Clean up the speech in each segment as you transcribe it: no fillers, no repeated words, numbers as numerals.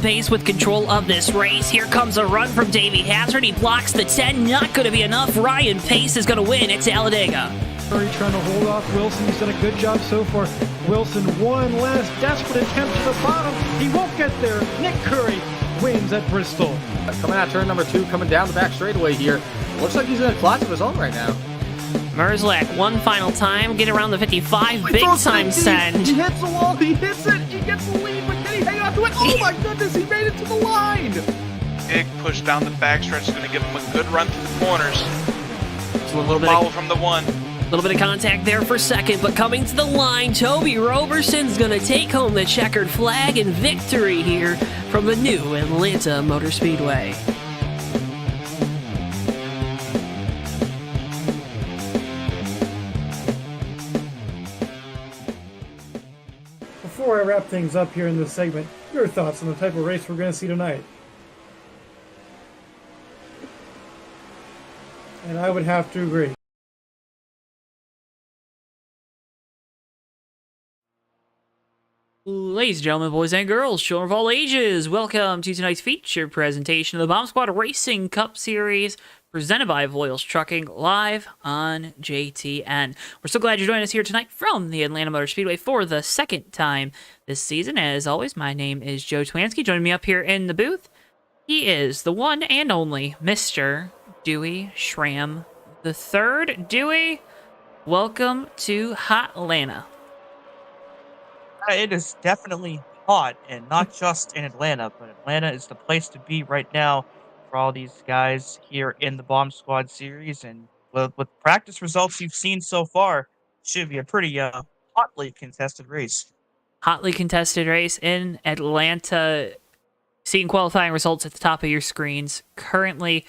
the pace with control of this race. Here comes a run from Davey Hazard. He blocks the 10. Not going to be enough. Ryan Pace is going to win at Talladega. Curry trying to hold off Wilson. He's done a good job so far. Wilson, one last desperate attempt to the bottom. He won't get there. Nick Curry wins at Bristol. Coming out turn number 2, coming down the back straightaway here. Looks like he's in a class of his own right now. Merzlak, one final time, get around the 55, big time send. He hits the wall, he hits it, he gets the lead, but can he hang on to it? Oh my goodness, he made it to the line! Big push down the backstretch is going to give him a good run through the corners. It's a little bit follow from the 1. A little bit of contact there for second, but coming to the line, Toby Roberson's going to take home the checkered flag and victory here from the new Atlanta Motor Speedway. Before I wrap things up here in this segment, your thoughts on the type of race we're going to see tonight? And I would have to agree. Ladies and gentlemen, boys and girls, children of all ages, welcome to tonight's feature presentation of the Bomb Squad Racing Cup Series, presented by Voiles Trucking, live on JTN. We're so glad you're joining us here tonight from the Atlanta Motor Speedway for the second time this season. As always, my name is Joe Twansky. Joining me up here in the booth, he is the one and only Mr. Dewey Schramm III. Dewey, welcome to Hot Atlanta. It is definitely hot, and not just in Atlanta, but Atlanta is the place to be right now for all these guys here in the Bomb Squad series. And with practice results you've seen so far, should be a pretty hotly contested race. Hotly contested race in Atlanta. Seeing qualifying results at the top of your screens. Currently,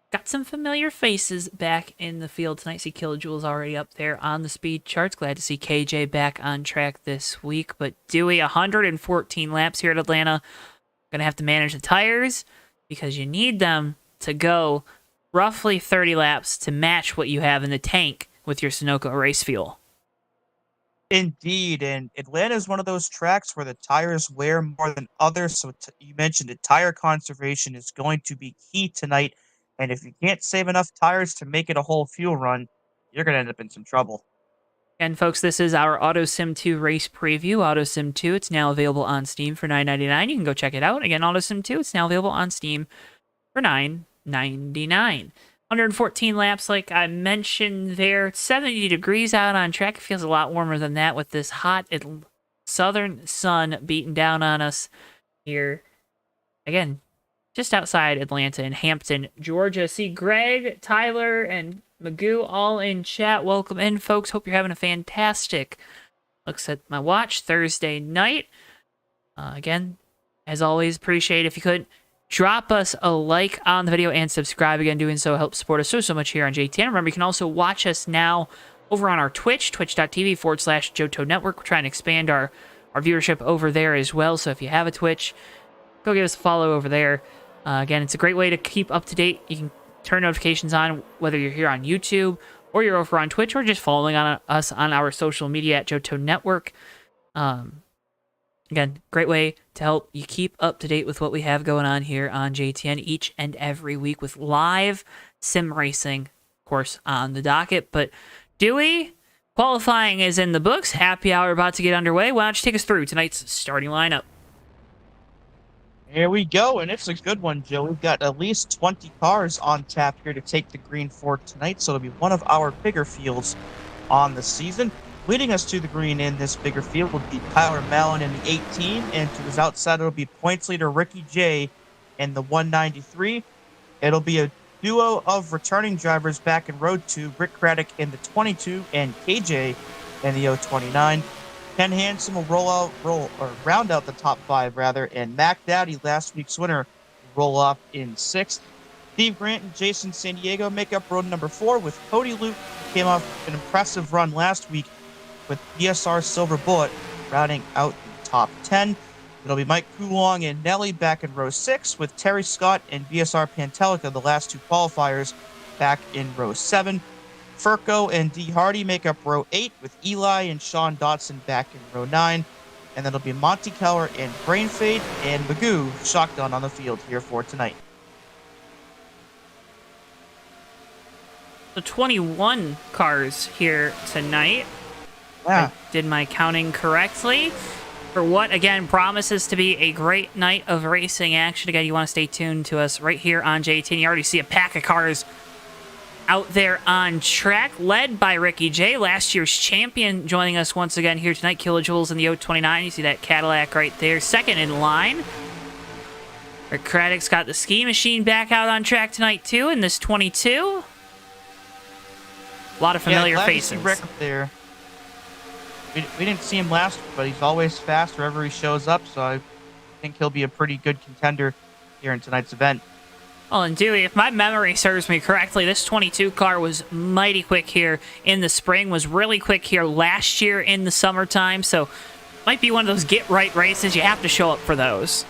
got some familiar faces back in the field tonight. See Killjewel's already up there on the speed charts. Glad to see KJ back on track this week. But Dewey, 114 laps here at Atlanta. Going to have to manage the tires because you need them to go roughly 30 laps to match what you have in the tank with your Sunoco race fuel. Indeed, and Atlanta is one of those tracks where the tires wear more than others. So you mentioned it, tire conservation is going to be key tonight. And if you can't save enough tires to make it a whole fuel run, you're going to end up in some trouble. And folks, this is our AutoSim 2 race preview. AutoSim 2, it's now available on Steam for $9.99. You can go check it out. Again, AutoSim 2, it's now available on Steam for $9.99. 114 laps, like I mentioned there. 70 degrees out on track. It feels a lot warmer than that with this hot southern sun beating down on us here. Again, just outside Atlanta in Hampton, Georgia. See Greg, Tyler, and Magoo all in chat. Welcome in, folks. Hope you're having a fantastic looks at my watch Thursday night. Again, as always, appreciate if you could drop us a like on the video and subscribe. Again, doing so helps support us so much here on JTN. Remember, you can also watch us now over on our Twitch, twitch.tv/JoeTowNetwork. We're trying to expand our viewership over there as well. So if you have a Twitch, go give us a follow over there. Again, it's a great way to keep up to date. You can turn notifications on whether you're here on YouTube or you're over on Twitch or just following us on our social media at JoeTowNetwork. Again, great way to help you keep up to date with what we have going on here on JTN each and every week with live sim racing, of course, on the docket. But Dewey, qualifying is in the books. Happy hour about to get underway. Why don't you take us through tonight's starting lineup? Here we go, and it's a good one, Joe. We've got at least 20 cars on tap here to take the green for tonight, so it'll be one of our bigger fields on the season. Leading us to the green in this bigger field will be Tyler Mallon in the 18, and to his outside it'll be points leader Ricky J in the 193. It'll be a duo of returning drivers back in Road 2, Rick Craddock in the 22 and KJ in the 029. Ken Hansen will round out the top 5, and Mac Daddy, last week's winner, roll off in 6th. Steve Grant and Jason San Diego make up road number 4, with Cody Luke, who came off an impressive run last week with BSR Silver Bullet, rounding out the top 10. It'll be Mike Coulong and Nelly back in row 6, with Terry Scott and BSR Pantelica, the last 2 qualifiers, back in row 7. Furco and D. Hardy make up row 8, with Eli and Sean Dotson back in row 9. and then it'll be Monty Keller and Brain Fade and Magoo shotgun on the field here for tonight. So 21 cars here tonight. Yeah. I did my counting correctly. For what, again, promises to be a great night of racing action. Again, you want to stay tuned to us right here on JT. You already see a pack of cars out there on track, led by Ricky J, last year's champion, joining us once again here tonight. Kilojoules in the 029. You see that Cadillac right there, second in line. Rick Craddock's got the ski machine back out on track tonight, too, in this 22. A lot of familiar glad faces. To see Rick up there. We didn't see him last week, but he's always fast wherever he shows up, so I think he'll be a pretty good contender here in tonight's event. Well, and Dewey, if my memory serves me correctly, this 22 car was mighty quick here in the spring, was really quick here last year in the summertime, so might be one of those get-right races. You have to show up for those.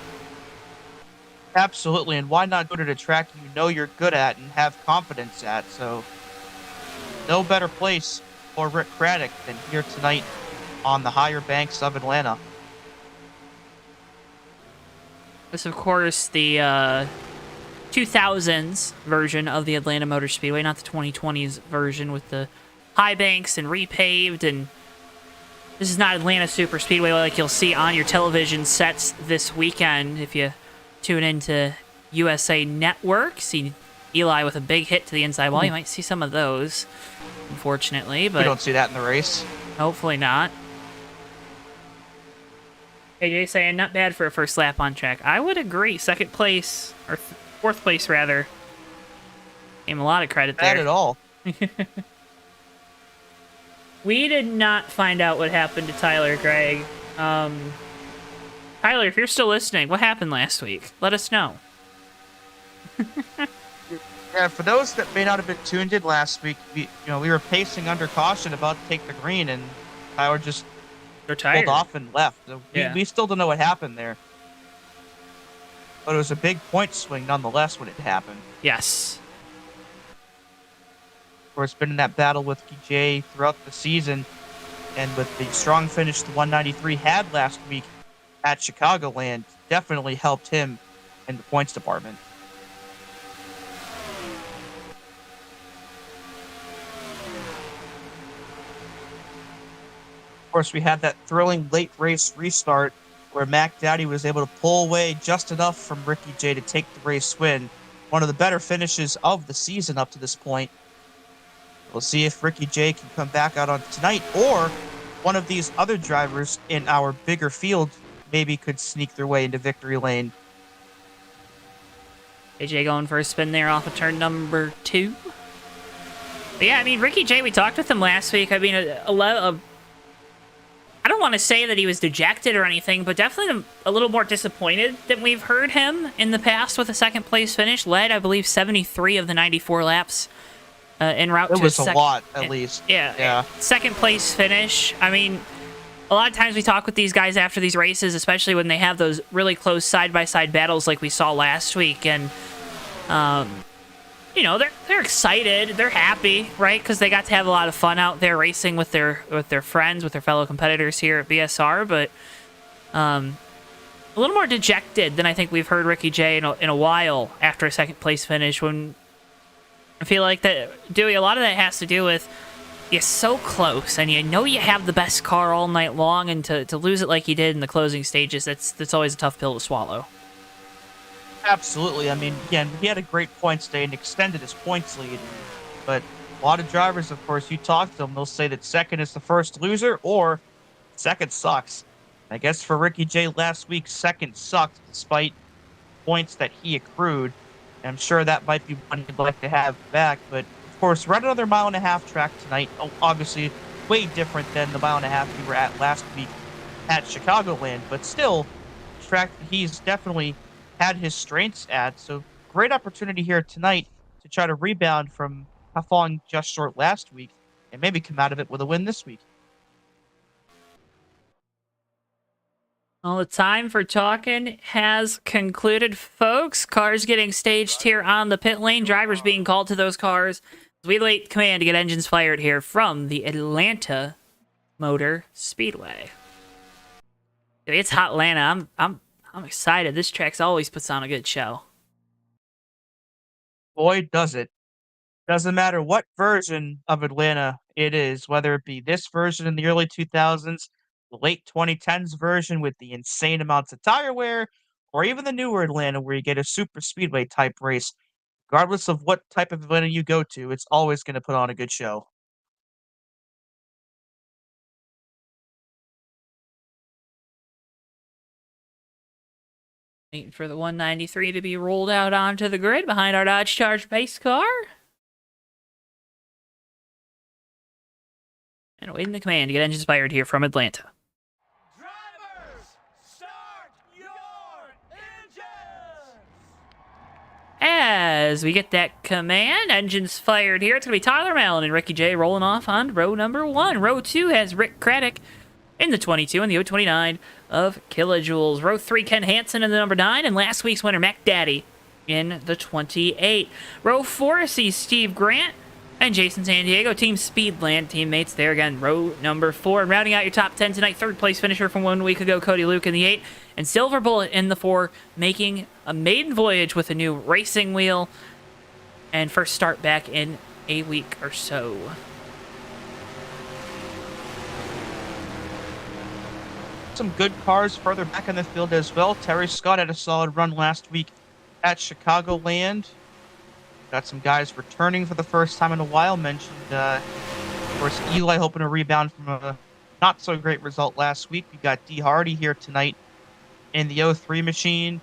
Absolutely, and why not go to the track you know you're good at and have confidence at? So, no better place for Rick Craddock than here tonight on the higher banks of Atlanta. This, of course, the 2000s version of the Atlanta Motor Speedway, not the 2020s version with the high banks and repaved. And this is not Atlanta Super Speedway like you'll see on your television sets this weekend. If you tune into USA Network, see Eli with a big hit to the inside wall. You might see some of those, unfortunately. But we don't see that in the race. Hopefully not. AJ saying not bad for a first lap on track. I would agree. Second place, or fourth place rather. Gave him a lot of credit there. Not at all. We did not find out what happened to Tyler Gregg. Tyler, if you're still listening, what happened last week? Let us know. Yeah, for those that may not have been tuned in last week, we were pacing under caution about to take the green, and Tyler just pulled off and left. So we still don't know what happened there. But it was a big point swing nonetheless when it happened. Yes. Of course, been in that battle with DJ throughout the season, and with the strong finish the 193 had last week at Chicagoland, definitely helped him in the points department. Of course, we had that thrilling late race restart where Mac Daddy was able to pull away just enough from Ricky J to take the race win. One of the better finishes of the season up to this point. We'll see if Ricky J can come back out on tonight, or one of these other drivers in our bigger field maybe could sneak their way into victory lane. AJ going for a spin there off of turn number 2. But yeah, I mean, Ricky J, we talked with him last week. I mean, I don't want to say that he was dejected or anything, but definitely a little more disappointed than we've heard him in the past with a second place finish. Led, I believe, 73 of the 94 laps en route to it was a lot, at least. Yeah. Second place finish. I mean, a lot of times we talk with these guys after these races, especially when they have those really close side-by-side battles like we saw last week, and they're excited, they're happy, right? Because they got to have a lot of fun out there racing with their friends, with their fellow competitors here at BSR. But a little more dejected than I think we've heard Ricky J in a while after a second place finish. When I feel like that, Dewey, a lot of that has to do with you're so close, and you know you have the best car all night long, and to lose it like you did in the closing stages, that's always a tough pill to swallow. Absolutely. I mean, again, he had a great points day and extended his points lead. But a lot of drivers, of course, you talk to them, they'll say that second is the first loser or second sucks. I guess for Ricky J last week, second sucked despite points that he accrued. And I'm sure that might be one he'd like to have back. But, of course, we're at another mile-and-a-half track tonight. Obviously, way different than the mile-and-a-half we were at last week at Chicagoland. But still, track he's definitely had his strengths at, so great opportunity here tonight to try to rebound from falling just short last week and maybe come out of it with a win this week. Well, the time for talking has concluded, folks. Cars getting staged here on the pit lane. Drivers being called to those cars. We await command to get engines fired here from the Atlanta Motor Speedway. It's hot Atlanta. I'm excited. This track's always puts on a good show. Boy, does it. Doesn't matter what version of Atlanta it is, whether it be this version in the early 2000s, the late 2010s version with the insane amounts of tire wear, or even the newer Atlanta where you get a super speedway type race. Regardless of what type of Atlanta you go to, it's always going to put on a good show. Waiting for the 193 to be rolled out onto the grid behind our Dodge Charge pace car. And waiting the command to get engines fired here from Atlanta. Drivers, start your engines! As we get that command, engines fired here. It's going to be Tyler Mallon and Ricky J rolling off on row number 1. Row 2 has Rick Craddock in the 22 and the 029 of Kilojoules. Row 3, Ken Hansen in the number 9, and last week's winner, Mac Daddy, in the 28. Row 4 sees Steve Grant and Jason San Diego, Team Speedland teammates there again. Row number 4, and rounding out your top 10 tonight, third place finisher from 1 week ago, Cody Luke in the 8, and Silver Bullet in the 4, making a maiden voyage with a new racing wheel, and first start back in a week or so. Some good cars further back in the field as well. Terry Scott had a solid run last week at Chicagoland. Got some guys returning for the first time in a while. Mentioned, of course, Eli hoping to rebound from a not so great result last week. We got D. Hardy here tonight in the 03 machine.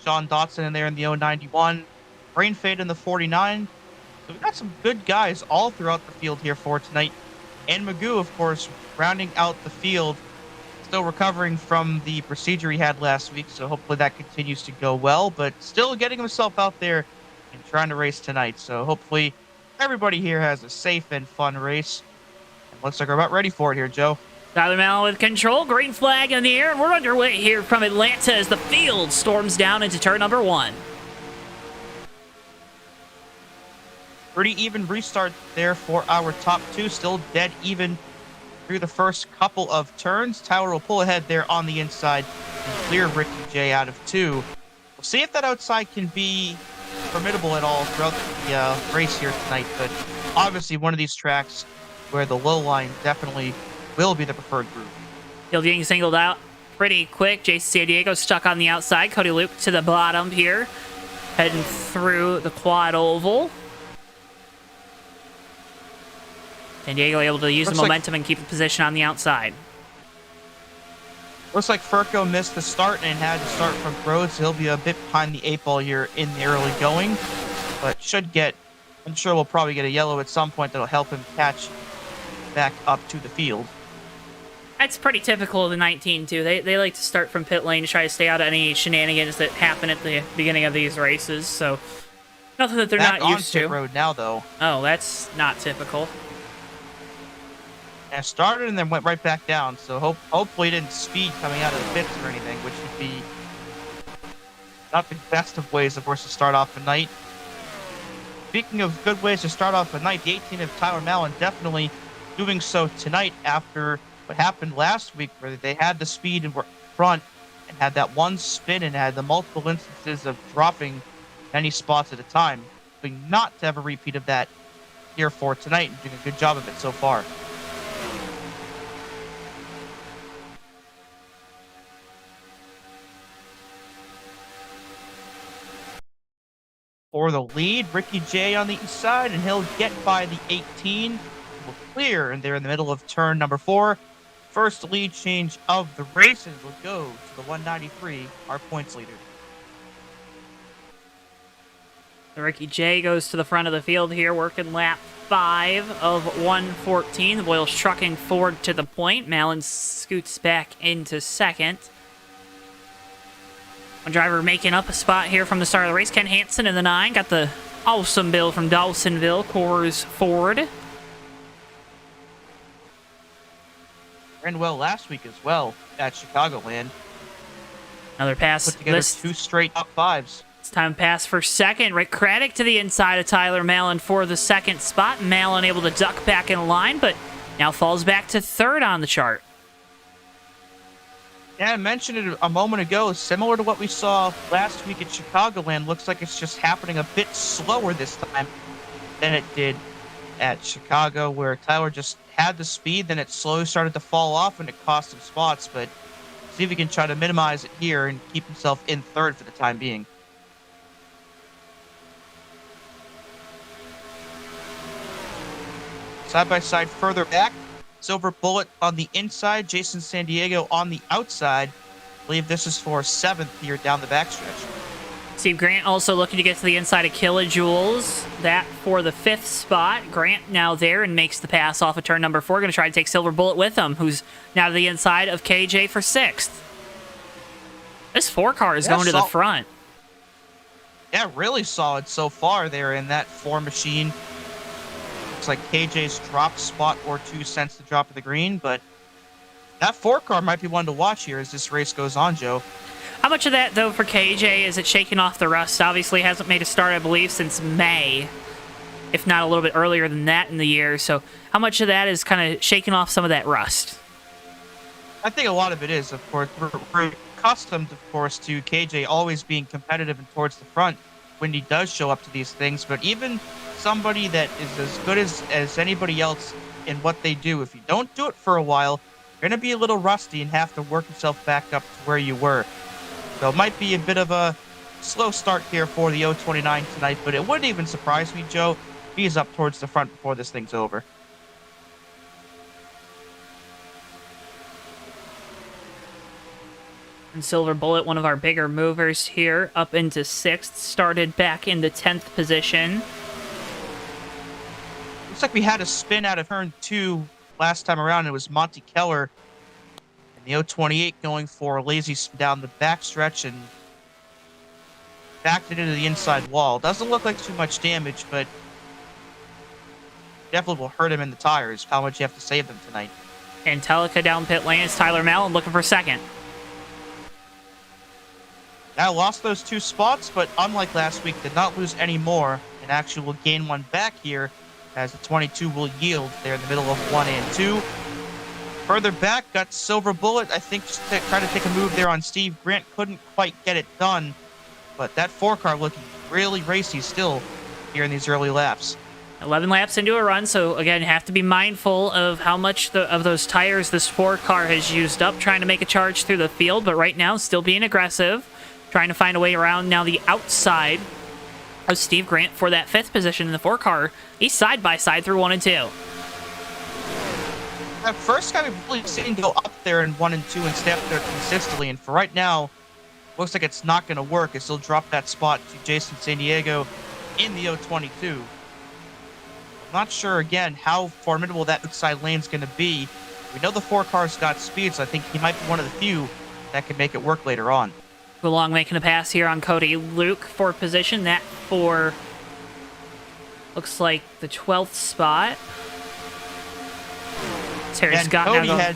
Sean Dotson in there in the 091. Brain Fade in the 49. So we got some good guys all throughout the field here for tonight. And Magoo, of course, rounding out the field. Still recovering from the procedure he had last week, so hopefully that continues to go well, but still getting himself out there and trying to race tonight. So hopefully everybody here has a safe and fun race. And looks like we're about ready for it here, Joe. Tyler Mallon with control, green flag in the air, and we're underway here from Atlanta as the field storms down into turn number 1. Pretty even restart there for our top 2, still dead even through the first couple of turns. Tyler will pull ahead there on the inside and clear Ricky J out of 2. We'll see if that outside can be formidable at all throughout the race here tonight, but obviously one of these tracks where the low line definitely will be the preferred group. Field getting singled out pretty quick. Jason San Diego stuck on the outside. Cody Luke to the bottom here, heading through the quad oval. San Diego able to use the momentum and keep the position on the outside. Looks like Furco missed the start and had to start from road, so he'll be a bit behind the 8 ball here in the early going, but should get, I'm sure we'll probably get a yellow at some point that'll help him catch back up to the field. That's pretty typical of the 19 too. They like to start from pit lane to try to stay out of any shenanigans that happen at the beginning of these races, so nothing that they're back not used on to. pit road now, though. Oh, that's not typical. And started and then went right back down, so hopefully he didn't speed coming out of the pits or anything, which would be not the best of ways, of course, to start off a night. Speaking of good ways to start off a night, the 18 of Tyler Mallon definitely doing so tonight after what happened last week, where they had the speed and were front and had that one spin and had the multiple instances of dropping many spots at a time. Hoping not to have a repeat of that here for tonight and doing a good job of it so far. For the lead, Ricky J on the east side, and he'll get by the 18. Will clear, and they're in the middle of turn number 4. First lead change of the races will go to the 193, our points leader. Ricky J goes to the front of the field here, working lap 5 of 114. The Boyle's trucking forward to the point. Mallon scoots back into second. One driver making up a spot here from the start of the race. Ken Hansen in the 9. Got the awesome bill from Dawsonville, Coors Ford. Ran well last week as well at Chicagoland. Another pass. Put together 2 straight top 5s. It's time pass for second. Rick Craddock to the inside of Tyler Mallon for the second spot. Mallon able to duck back in line, but now falls back to third on the chart. Yeah, I mentioned it a moment ago, similar to what we saw last week at Chicagoland. Looks like it's just happening a bit slower this time than it did at Chicago, where Tyler just had the speed, then it slowly started to fall off and it cost him spots. But see if he can try to minimize it here and keep himself in third for the time being. Side by side further back, Silver Bullet on the inside, Jason San Diego on the outside. I believe this is for 7th here down the backstretch. Steve Grant also looking to get to the inside of Kilojoules. That for the 5th spot. Grant now there and makes the pass off of turn number 4. Going to try to take Silver Bullet with him, who's now to the inside of KJ for 6th. This 4 car is going to the front. Yeah, really solid so far there in that 4 machine. Looks like KJ's dropped spot or 2 since the drop of the green, but that 4 car might be one to watch here as this race goes on, Joe. How much of that, though, for KJ is it shaking off the rust? Obviously hasn't made a start, I believe, since May, if not a little bit earlier than that in the year. So how much of that is kind of shaking off some of that rust? I think a lot of it is, of course. We're accustomed, of course, to KJ always being competitive and towards the front when he does show up to these things. But even somebody that is as good as anybody else in what they do, if you don't do it for a while, you're going to be a little rusty and have to work yourself back up to where you were. So it might be a bit of a slow start here for the 029 tonight, but it wouldn't even surprise me, Joe, if he's up towards the front before this thing's over. And Silver Bullet, one of our bigger movers here, up into 6th, started back into 10th position. Looks like we had a spin out of turn 2 last time around. It was Monty Keller and the 028 going for a lazy spin down the backstretch and backed it into the inside wall. Doesn't look like too much damage, but definitely will hurt him in the tires. How much you have to save them tonight. Angelica down pit lane. It's Tyler Mallon looking for 2nd. Now lost those 2 spots, but unlike last week, did not lose any more, and actually will gain 1 back here as the 22 will yield there in the middle of 1 and 2. Further back, got Silver Bullet, I think, just trying to take a move there on Steve Grant. Couldn't quite get it done, but that 4 car looking really racy still here in these early laps. 11 laps into a run, so again, have to be mindful of how much of those tires this 4 car has used up, trying to make a charge through the field, but right now still being aggressive, trying to find a way around now the outside of Steve Grant for that 5th position in the 4 car. He's side by side through 1 and 2. That first guy we've really seen go up there in 1 and 2 and stay up there consistently, and for right now, looks like it's not going to work as he'll drop that spot to Jason San Diego in the 022. I'm not sure, again, how formidable that outside lane's going to be. We know the 4 car's got speed, so I think he might be one of the few that can make it work later on. Long making a pass here on Cody Luke for position. That for, looks like the 12th spot. Terry And Scott Cody now going. had...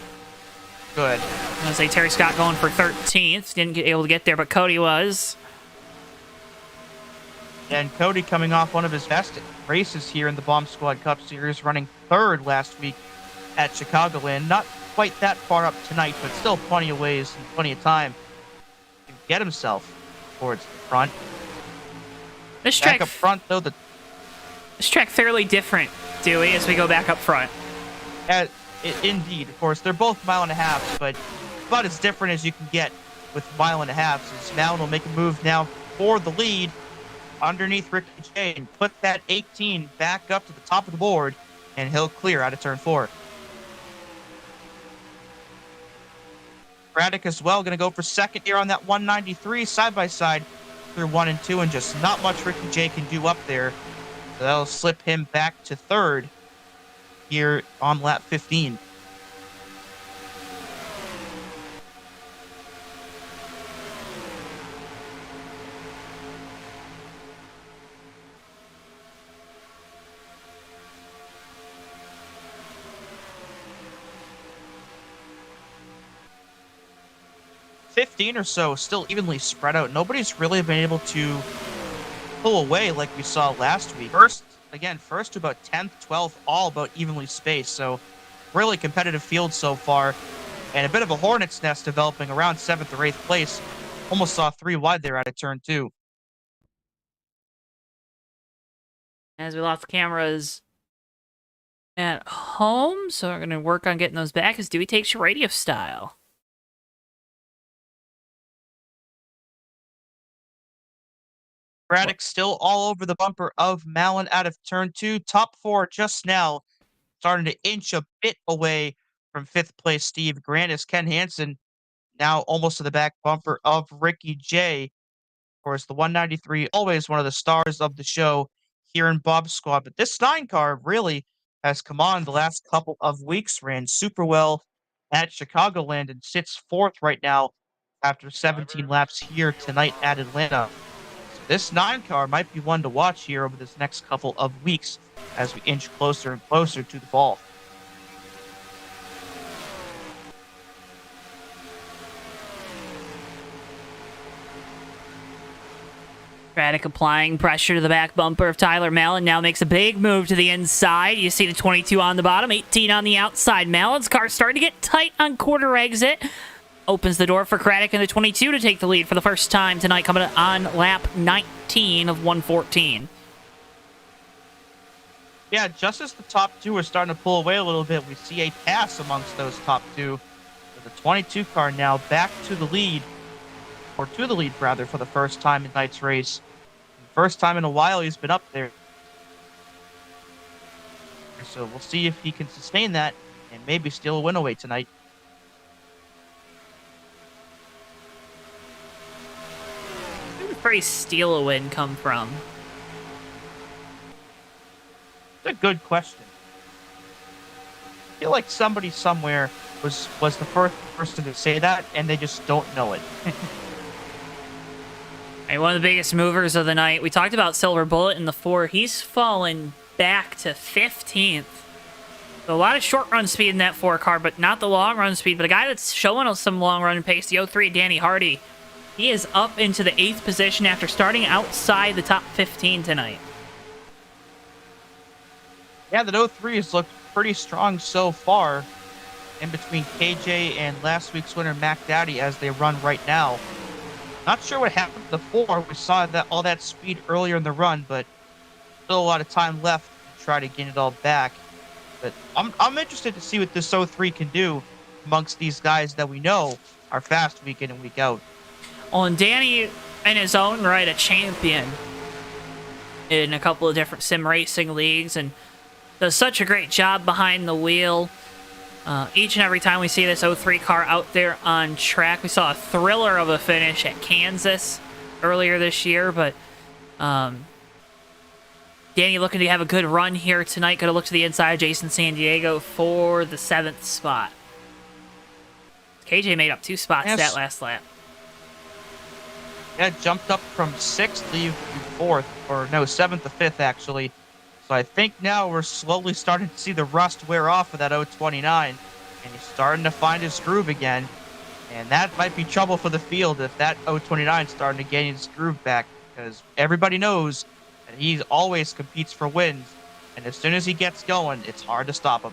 Good. I'm going to say Terry Scott going for 13th. Didn't get able to get there, but Cody was. And Cody coming off one of his best races here in the Bomb Squad Cup Series, running 3rd last week at Chicagoland. Not quite that far up tonight, but still plenty of ways and plenty of time to get himself towards the front. This Back track up front, though, This track fairly different, Dewey, as we go back up front. Indeed, of course, they're both 1.5 miles, but about as different as you can get with 1.5 miles. As Mallon will make a move now for the lead underneath Ricky J and put that 18 back up to the top of the board, and he'll clear out of turn 4. Braddock as well, going to go for 2nd here on that 193 side-by-side through 1 and 2, and just not much Ricky J can do up there. So that'll slip him back to 3rd here on lap 15. $15 or so, still evenly spread out. Nobody's really been able to pull away like we saw last week. First to about 10th, 12th, all about evenly spaced. So really competitive field so far. and a bit of a hornet's nest developing around 7th or 8th place. Almost saw 3 wide there out of turn 2. As we lost the cameras at home, so we're going to work on getting those back as Dewey takes your radio style. Braddock still all over the bumper of Mallon out of turn 2. Top 4 just now starting to inch a bit away from 5th place Steve Grant as Ken Hansen now almost to the back bumper of Ricky J. Of course, the 193, always one of the stars of the show here in Bob's Squad. But this 9 car really has come on the last couple of weeks, ran super well at Chicagoland and sits 4th right now after 17 laps here tonight at Atlanta. So this 9 car might be one to watch here over this next couple of weeks as we inch closer and closer to the fall. Braddock applying pressure to the back bumper of Tyler Mallon. Now makes a big move to the inside. You see the 22 on the bottom, 18 on the outside. Mallon's car starting to get tight on quarter exit. Opens the door for Craddock in the 22 to take the lead for the first time tonight, coming on lap 19 of 114. Yeah, just as the top 2 are starting to pull away a little bit, we see a pass amongst those top 2. So the 22 car now back to the lead, or to the lead rather, for the first time in tonight's race. First time in a while he's been up there. So we'll see if he can sustain that and maybe steal a win away tonight. Where did the phrase steal a win come from? It's a good question. I feel like somebody somewhere was the first person to say that, and they just don't know it. Right, one of the biggest movers of the night. We talked about Silver Bullet in the 4. He's fallen back to 15th. So a lot of short run speed in that 4 car, but not the long run speed. But a guy that's showing us some long run pace, the 03 Danny Hardy. He is up into the 8th position after starting outside the top 15 tonight. Yeah, the 03 has looked pretty strong so far in between KJ and last week's winner Mac Dowdy as they run right now. Not sure what happened to the 4. We saw that all that speed earlier in the run, but still a lot of time left to try to gain it all back. But I'm interested to see what this 03 can do amongst these guys that we know are fast week in and week out. Well, and Danny, in his own right, a champion in a couple of different sim racing leagues, and does such a great job behind the wheel. Each and every time we see this 03 car out there on track, we saw a thriller of a finish at Kansas earlier this year, but Danny looking to have a good run here tonight. Going to look to the inside of Jason San Diego for the 7th spot. KJ made up 2 spots that last lap. Yeah, jumped up from 6th to 4th, or no, 7th to 5th actually. So I think now we're slowly starting to see the rust wear off of that 029, and he's starting to find his groove again. And that might be trouble for the field if that 029 is starting to gain his groove back, because everybody knows that he always competes for wins, and as soon as he gets going, it's hard to stop him.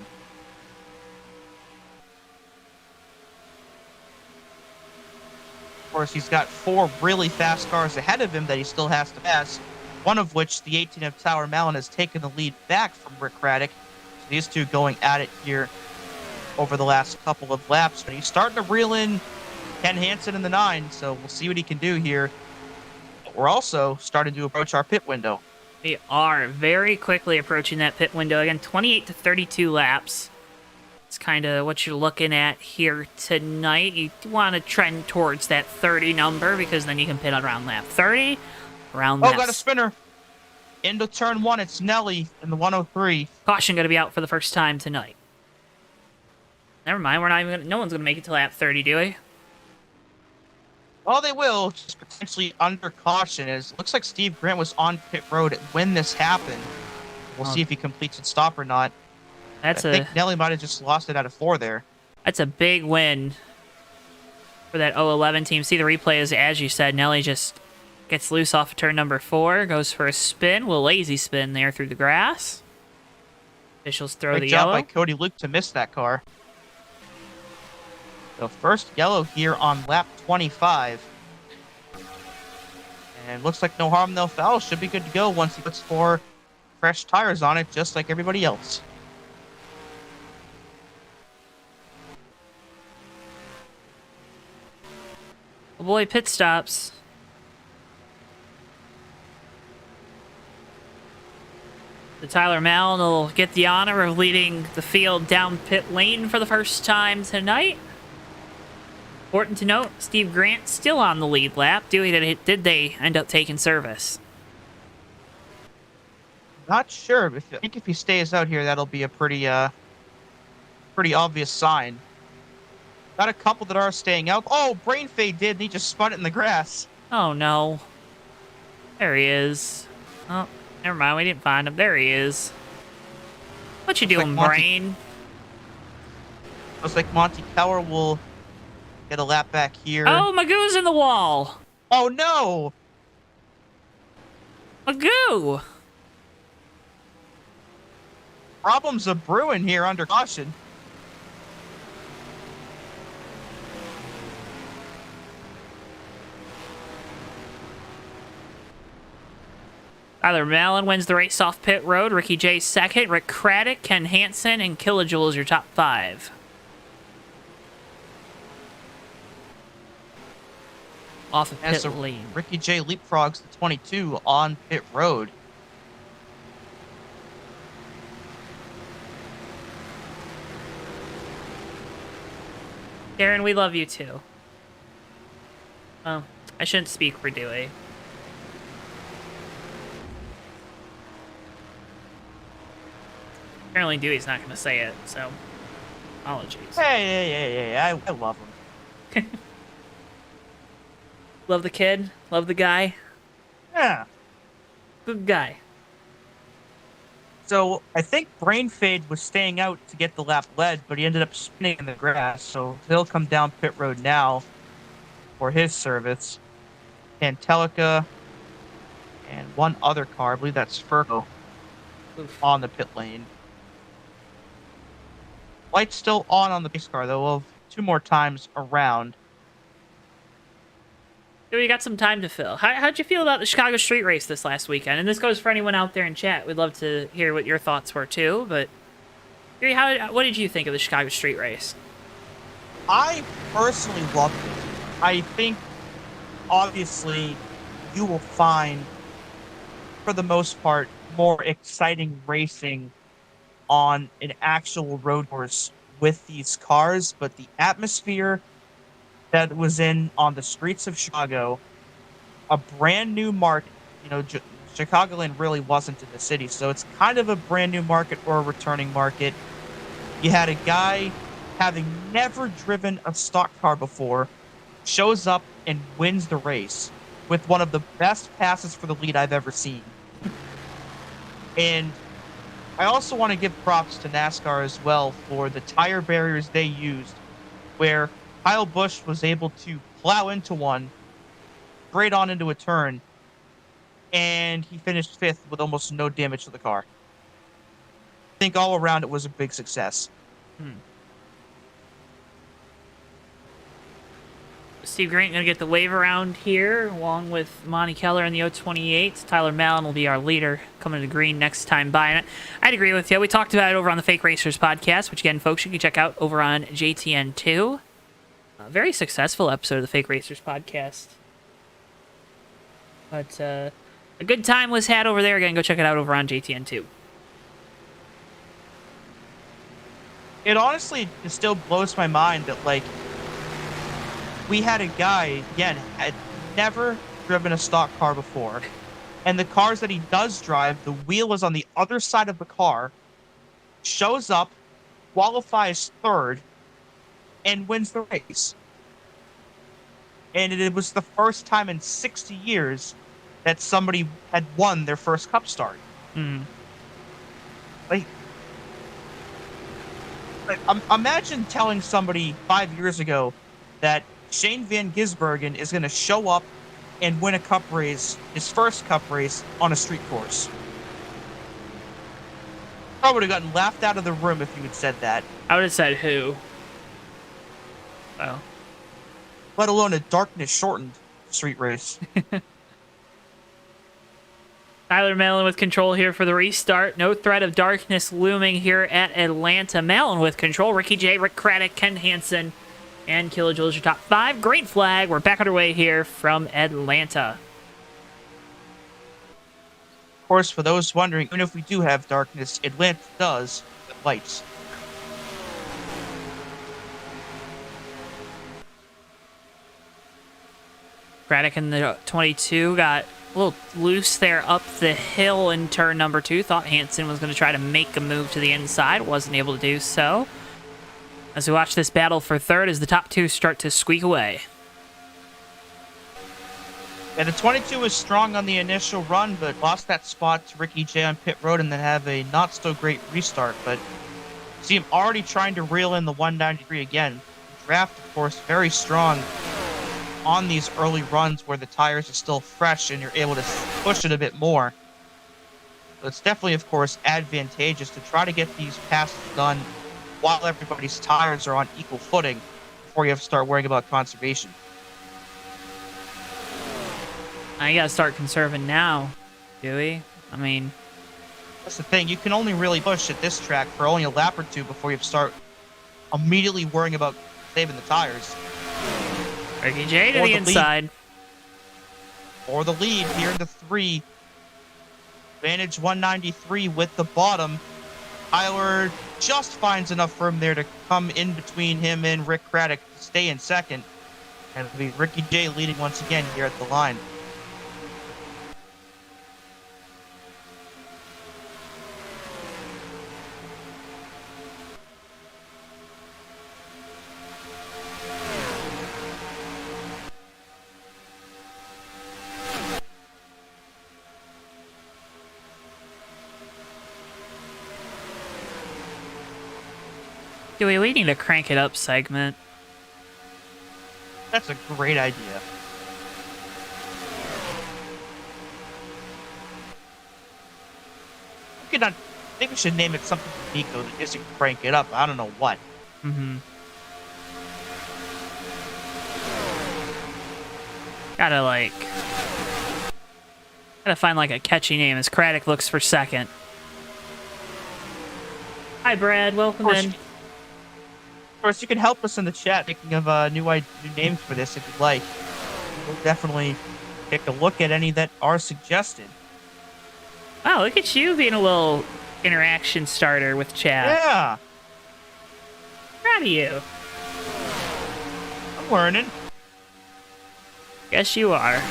Of course, he's got 4 really fast cars ahead of him that he still has to pass. One of which, the 18 of Tyler Mallon, has taken the lead back from Rick Craddock. So these two going at it here over the last couple of laps. But he's starting to reel in Ken Hansen in the 9, so we'll see what he can do here. But we're also starting to approach our pit window. We are very quickly approaching that pit window. Again, 28 to 32 laps. It's kind of what you're looking at here tonight. You want to trend towards that 30 number because then you can pit around lap 30. Around got a spinner. Into turn 1, it's Nelly in the 103. Caution going to be out for the first time tonight. Never mind, we're not even no one's going to make it to lap 30, do we? Well, they will, just potentially under caution. As looks like Steve Grant was on pit road when this happened. We'll see if he completes and stop or not. I think Nelly might have just lost it out of 4 there. That's a big win for that 011 team. See the replay as you said, Nelly just gets loose off of turn number 4, goes for a spin, little lazy spin there through the grass. Officials throw the yellow. Great job by Cody Luke to miss that car. So first yellow here on lap 25. And looks like no harm, no foul. Should be good to go once he puts 4 fresh tires on it, just like everybody else. Oh boy, pit stops. The Tyler Mallon will get the honor of leading the field down pit lane for the first time tonight. Important to note, Steve Grant still on the lead lap. Did they end up taking service? Not sure. I think if he stays out here, that'll be a pretty obvious sign. Got a couple that are staying out. Oh, brain fade did, and he just spun it in the grass. Oh no. There he is. Oh, never mind, we didn't find him. There he is. What you doing, Brain? Looks like Monty Keller will get a lap back here. Oh, Magoo's in the wall. Oh no! Magoo! Problems are brewing here under caution. Tyler Mallon wins the race off pit road. Ricky J second. Rick Craddock, Ken Hansen, and Kilojoule is your top 5. Off of pit lane. Ricky J leapfrogs the 22 on pit road. Darren, we love you too. Oh, I shouldn't speak for Dewey. Apparently Dewey's not going to say it, so apologies. Hey, I love him. Love the kid, love the guy. Yeah. Good guy. So I think Brain Fade was staying out to get the lap led, but he ended up spinning in the grass. So he'll come down pit road now for his service. Pantelica and one other car, I believe that's Furco, on the pit lane. Light's still on the base car, though. We'll have 2 more times around. You got some time to fill. How'd you feel about the Chicago Street Race this last weekend? And this goes for anyone out there in chat. We'd love to hear what your thoughts were, too. But what did you think of the Chicago Street Race? I personally loved it. I think, obviously, you will find, for the most part, more exciting racing on an actual road course with these cars. But the atmosphere that was on the streets of Chicago, a brand new market. You know, Chicagoland really wasn't in the city, so it's kind of a brand new market or a returning market. You had a guy having never driven a stock car before, shows up and wins the race with one of the best passes for the lead I've ever seen. And I also want to give props to NASCAR as well for the tire barriers they used, where Kyle Busch was able to plow into one, straight on into a turn, and he finished 5th with almost no damage to the car. I think all around it was a big success. Steve Grant going to get the wave around here, along with Monty Keller in the 028. Tyler Mallon will be our leader coming to the green next time by. And I'd agree with you. We talked about it over on the Fake Racers podcast, which, again, folks, you can check out over on JTN2. A very successful episode of the Fake Racers podcast. But a good time was had over there. Again, go check it out over on JTN2. It honestly still blows my mind that, like, we had a guy, again, had never driven a stock car before. And the cars that he does drive, the wheel is on the other side of the car, shows up, qualifies 3rd, and wins the race. And it was the first time in 60 years that somebody had won their first Cup start. Like, imagine telling somebody 5 years ago that Shane Van Gisbergen is going to show up and win a Cup race, his first Cup race, on a street course. I would have gotten laughed out of the room if you had said that. I would have said who. So. Let alone a darkness-shortened street race. Tyler Mellon with control here for the restart. No threat of darkness looming here at Atlanta. Mellon with control. Ricky J, Rick Craddock, Ken Hansen, and Kilojoules your top 5. Great flag. We're back underway here from Atlanta. Of course, for those wondering, even if we do have darkness, Atlanta does have lights. Craddock in the 22 got a little loose there up the hill in turn number 2. Thought Hansen was going to try to make a move to the inside. Wasn't able to do so. As we watch this battle for third as the top 2 start to squeak away. And the 22 was strong on the initial run, but lost that spot to Ricky J on pit road and then have a not-so-great restart. But see him already trying to reel in the 193 again. The draft, of course, very strong on these early runs where the tires are still fresh and you're able to push it a bit more. So it's definitely, of course, advantageous to try to get these passes done while everybody's tires are on equal footing before you have to start worrying about conservation. I gotta start conserving now, Dewey. I mean, that's the thing. You can only really push at this track for only a lap or two before you start immediately worrying about saving the tires. Ricky J to the inside. Or the lead here in the 3. Advantage 193 with the bottom. Tyler just finds enough room there to come in between him and Rick Craddock to stay in second. And it'll be Ricky J leading once again here at the line. Dewey, we need a crank it up segment. That's a great idea. I think we should name it something unique, though, that isn't crank it up. I don't know what. Mm-hmm. Gotta find, like, a catchy name as Craddock looks for second. Hi, Brad. Welcome in. Of course, you can help us in the chat thinking of new names for this if you'd like. We'll definitely take a look at any that are suggested. Wow, look at you being a little interaction starter with chat. Yeah. Proud of you. I'm learning. Yes, you are.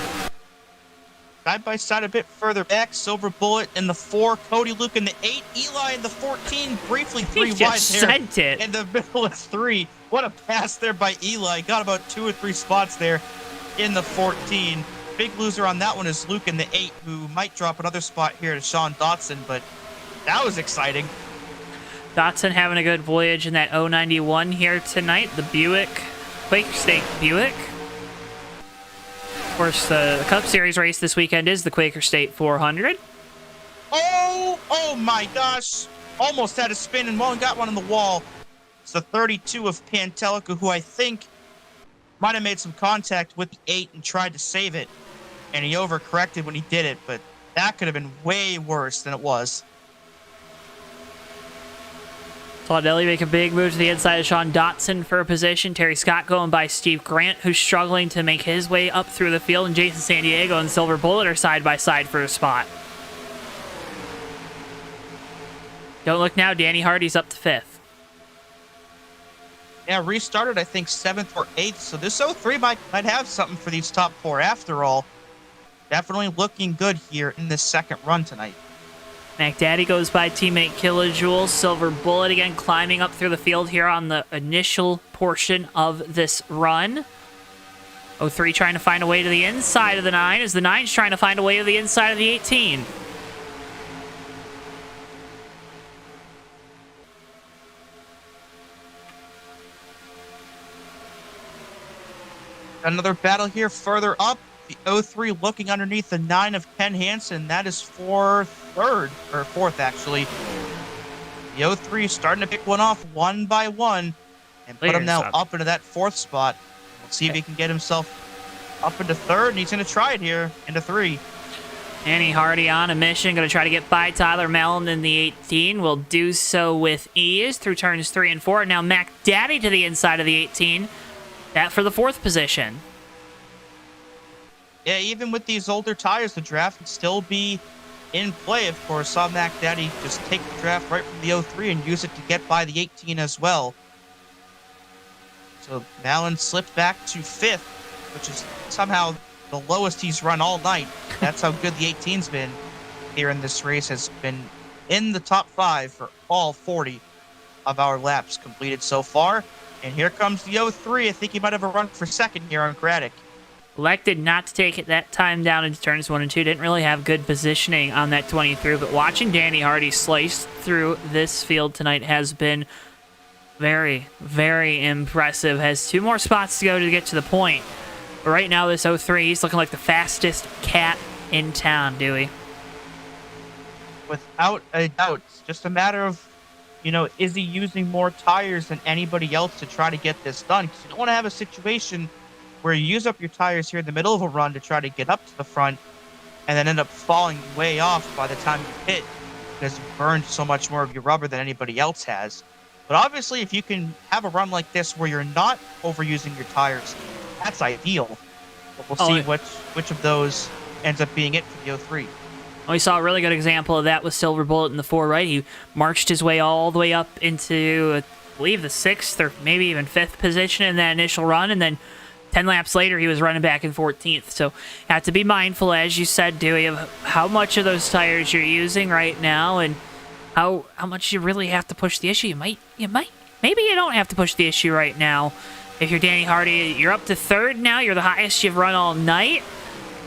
Side by side a bit further back, Silver Bullet in the 4, Cody Luke in the 8, Eli in the 14, briefly 3 He wide just there sent it. in the middle of 3. What a pass there by Eli. Got about 2 or 3 spots there in the 14. Big loser on that one is Luke in the 8, who might drop another spot here to Sean Dotson, but that was exciting. Dotson having a good voyage in that 091 here tonight. The Buick, Quaker State Buick. Of course, the Cup Series race this weekend is the Quaker State 400. Oh my gosh. Almost had a spin and got one on the wall. It's the 32 of Pantelica, who I think might have made some contact with the 8 and tried to save it. And he overcorrected when he did it, but that could have been way worse than it was. Saw Delhi make a big move to the inside of Sean Dotson for a position. Terry Scott going by Steve Grant, who's struggling to make his way up through the field. And Jason San Diego and Silver Bullet are side by side for a spot. Don't look now, Danny Hardy's up to 5th. Yeah, restarted, I think, 7th or 8th. So this 03 might have something for these top 4 after all. Definitely looking good here in this second run tonight. Mac Daddy goes by teammate Kilojoules. Silver Bullet again climbing up through the field here on the initial portion of this run. 03 trying to find a way to the inside of the 9 as the 9's trying to find a way to the inside of the 18. Another battle here further up. The 03 looking underneath the 9 of Ken Hansen. That is for third, or 4th actually. The 03 starting to pick one off one by one. and put him Clears now up into that 4th spot. We'll see if he can get himself up into 3rd, and he's going to try it here into 3. Danny Hardy on a mission, going to try to get by Tyler Mellon in the 18. Will do so with ease through turns 3 and 4. Now Mac Daddy to the inside of the 18. That for the 4th position. Yeah, even with these older tires, the draft would still be in play, of course. Saw Mac Daddy just take the draft right from the 03 and use it to get by the 18 as well. So Mellon slipped back to 5th, which is somehow the lowest he's run all night. That's how good the 18's been here in this race. Has been in the top 5 for all 40 of our laps completed so far. And here comes the 03. I think he might have a run for 2nd here on Craddock. Elected not to take it that time down into turns 1 and 2. Didn't really have good positioning on that 23, but watching Danny Hardy slice through this field tonight has been very, very impressive. Has 2 more spots to go to get to the point. But right now, this 03, he's looking like the fastest cat in town, Dewey. Without a doubt. It's just a matter of, is he using more tires than anybody else to try to get this done? Because you don't want to have a situation where you use up your tires here in the middle of a run to try to get up to the front and then end up falling way off by the time you hit because you burned so much more of your rubber than anybody else has. But obviously, if you can have a run like this where you're not overusing your tires, that's ideal. But we'll see which of those ends up being it for the 03. We saw a really good example of that with Silver Bullet in the 4, right? He marched his way all the way up into, I believe, the 6th or maybe even 5th position in that initial run, and then 10 laps later, he was running back in 14th. So you have to be mindful, as you said, Dewey, of how much of those tires you're using right now and how much you really have to push the issue. Maybe you don't have to push the issue right now. If you're Danny Hardy, you're up to 3rd now. You're the highest you've run all night.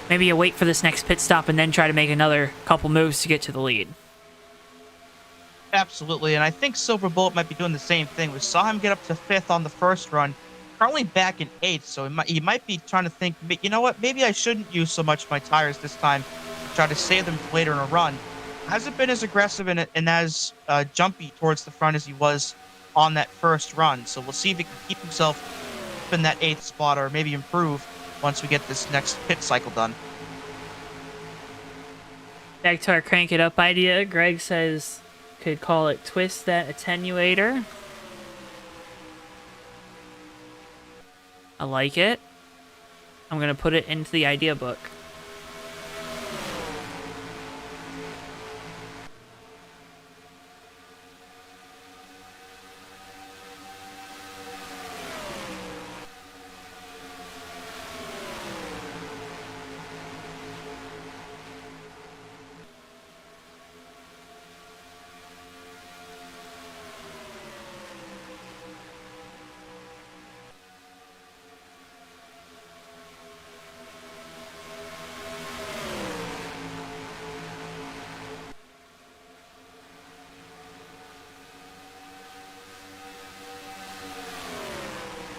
Maybe you wait for this next pit stop and then try to make another couple moves to get to the lead. Absolutely, and I think Silver Bullet might be doing the same thing. We saw him get up to 5th on the first run. Currently back in 8th, so he might be trying to think, you know what, maybe I shouldn't use so much of my tires this time, try to save them for later in a run. Hasn't been as aggressive and as jumpy towards the front as he was on that first run, so we'll see if he can keep himself in that 8th spot or maybe improve once we get this next pit cycle done. Back to our crank it up idea. Greg says could call it twist that attenuator. I like it. I'm going to put it into the idea book.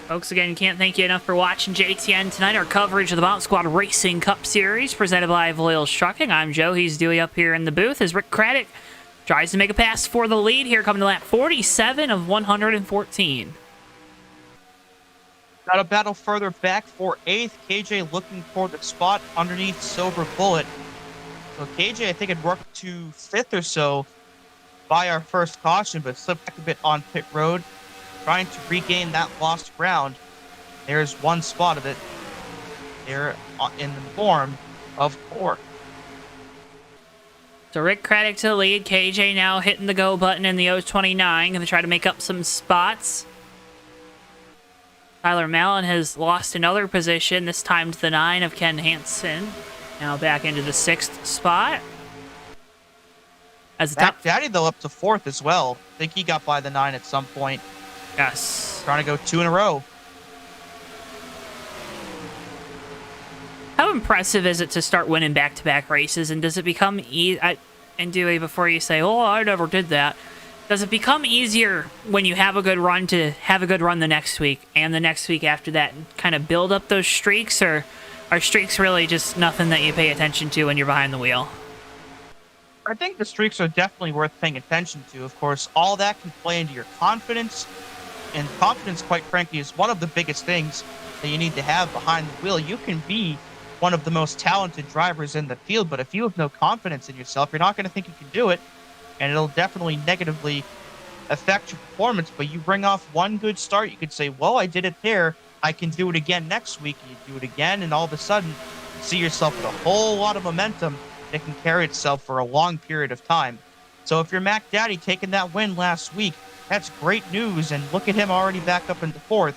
Folks, again, can't thank you enough for watching JTN tonight. Our coverage of the Bounce Squad Racing Cup Series presented by Voiles Trucking. I'm Joe. He's Dewey up here in the booth as Rick Craddock tries to make a pass for the lead here, coming to lap 47 of 114. Got a battle further back for 8th. KJ looking for the spot underneath Silver Bullet. So KJ, I think, had worked to 5th or so by our first caution, but slipped back a bit on pit road, trying to regain that lost ground. There's one spot of it there in the form of 4th. So Rick Craddock to the lead. KJ now hitting the go button in the 029. Going to try to make up some spots. Tyler Mellon has lost another position, this time to the 9 of Ken Hansen. Now back into the 6th spot. As the top Daddy, though, up to 4th as well. I think he got by the 9 at some point. Yes. Trying to go 2 in a row. How impressive is it to start winning back-to-back races? And does it become and Dewey, before you say, oh, I never did that, does it become easier when you have a good run to have a good run the next week and the next week after that and kind of build up those streaks? Or are streaks really just nothing that you pay attention to when you're behind the wheel? I think the streaks are definitely worth paying attention to. Of course, all that can play into your confidence, And confidence, quite frankly, is one of the biggest things that you need to have behind the wheel. You can be one of the most talented drivers in the field, but if you have no confidence in yourself, you're not going to think you can do it, and it'll definitely negatively affect your performance. But you bring off one good start, you could say, well, I did it there, I can do it again next week. You do it again, and all of a sudden, you see yourself with a whole lot of momentum that can carry itself for a long period of time. So if you're Mac Daddy taking that win last week, that's great news, and look at him already back up into 4th.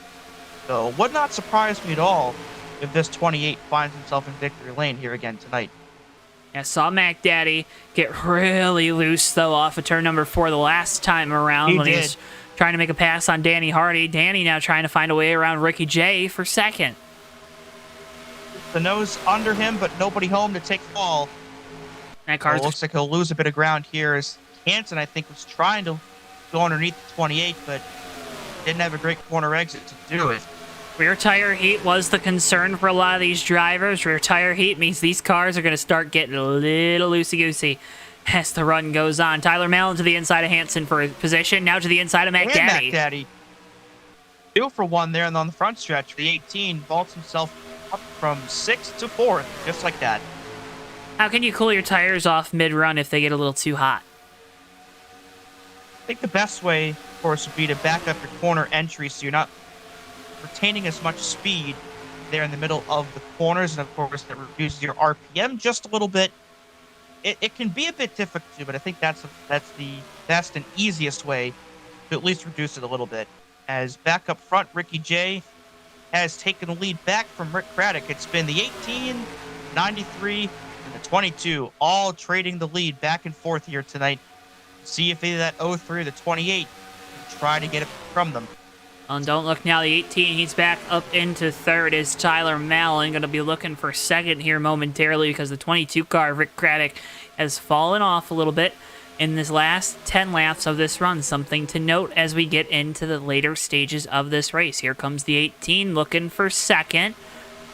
So it would not surprise me at all if this 28 finds himself in victory lane here again tonight. I saw Mac Daddy get really loose, though, off of turn number 4 the last time around He when he did. was trying to make a pass on Danny Hardy. Danny now trying to find a way around Ricky J for second. The nose under him, but nobody home to take the ball. That Well, car's it looks like he'll lose a bit of ground here as Hansen, I think, was trying to go underneath the 28, but didn't have a great corner exit to do it. rear tire heat was the concern for a lot of these drivers. Rear tire heat means these cars are going to start getting a little loosey-goosey as the run goes on. Tyler Mallon to the inside of Hansen for position. Now to the inside of Mac And Daddy. Mac Daddy. 2 for 1 there and on the front stretch. The 18 vaults himself up from 6th to 4th, just like that. How can you cool your tires off mid-run if they get a little too hot? I think the best way, of course, would be to back up your corner entry so you're not retaining as much speed there in the middle of the corners, and of course that reduces your RPM just a little bit. It can be a bit difficult to, but I think that's the best and easiest way to at least reduce it a little bit. As back up front, Ricky J has taken the lead back from Rick Craddock. It's been the 18, 93, and the 22, all trading the lead back and forth here tonight. See if either that 03 or the 28 can try to get it from them. And don't look now, the 18, he's back up into 3rd is Tyler Mallon. Going to be looking for 2nd here momentarily because the 22 car, Rick Craddock, has fallen off a little bit in this last 10 laps of this run. Something to note as we get into the later stages of this race. Here comes the 18 looking for 2nd.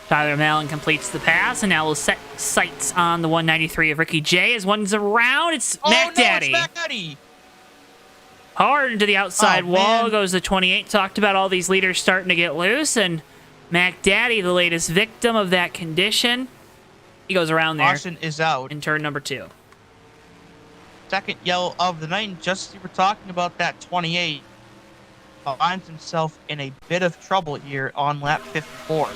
Tyler Mallon completes the pass, and now we'll set sights on the 193 of Ricky J. As one's around, it's Mac Daddy. It's Mac Daddy. Hard into the outside Oh, wall man. goes the 28. Talked about all these leaders starting to get loose, and Mac Daddy, the latest victim of that condition, he goes around there Caution is out. in turn number 2. Second yellow of the night. And just as we were talking about that 28, finds himself in a bit of trouble here on lap 54.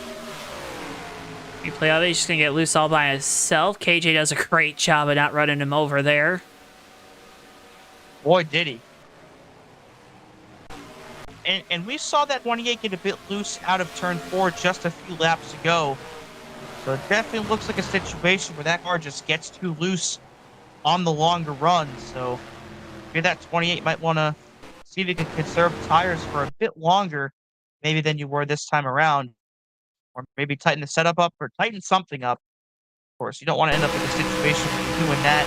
You play out, he's just going to get loose all by himself. KJ does a great job of not running him over there. Boy, did he. And we saw that 28 get a bit loose out of turn 4 just a few laps ago. So it definitely looks like a situation where that car just gets too loose on the longer run. So maybe that 28 might want to see if you can conserve tires for a bit longer, maybe than you were this time around. Or maybe tighten the setup up or tighten something up. Of course, you don't want to end up in a situation where you're doing that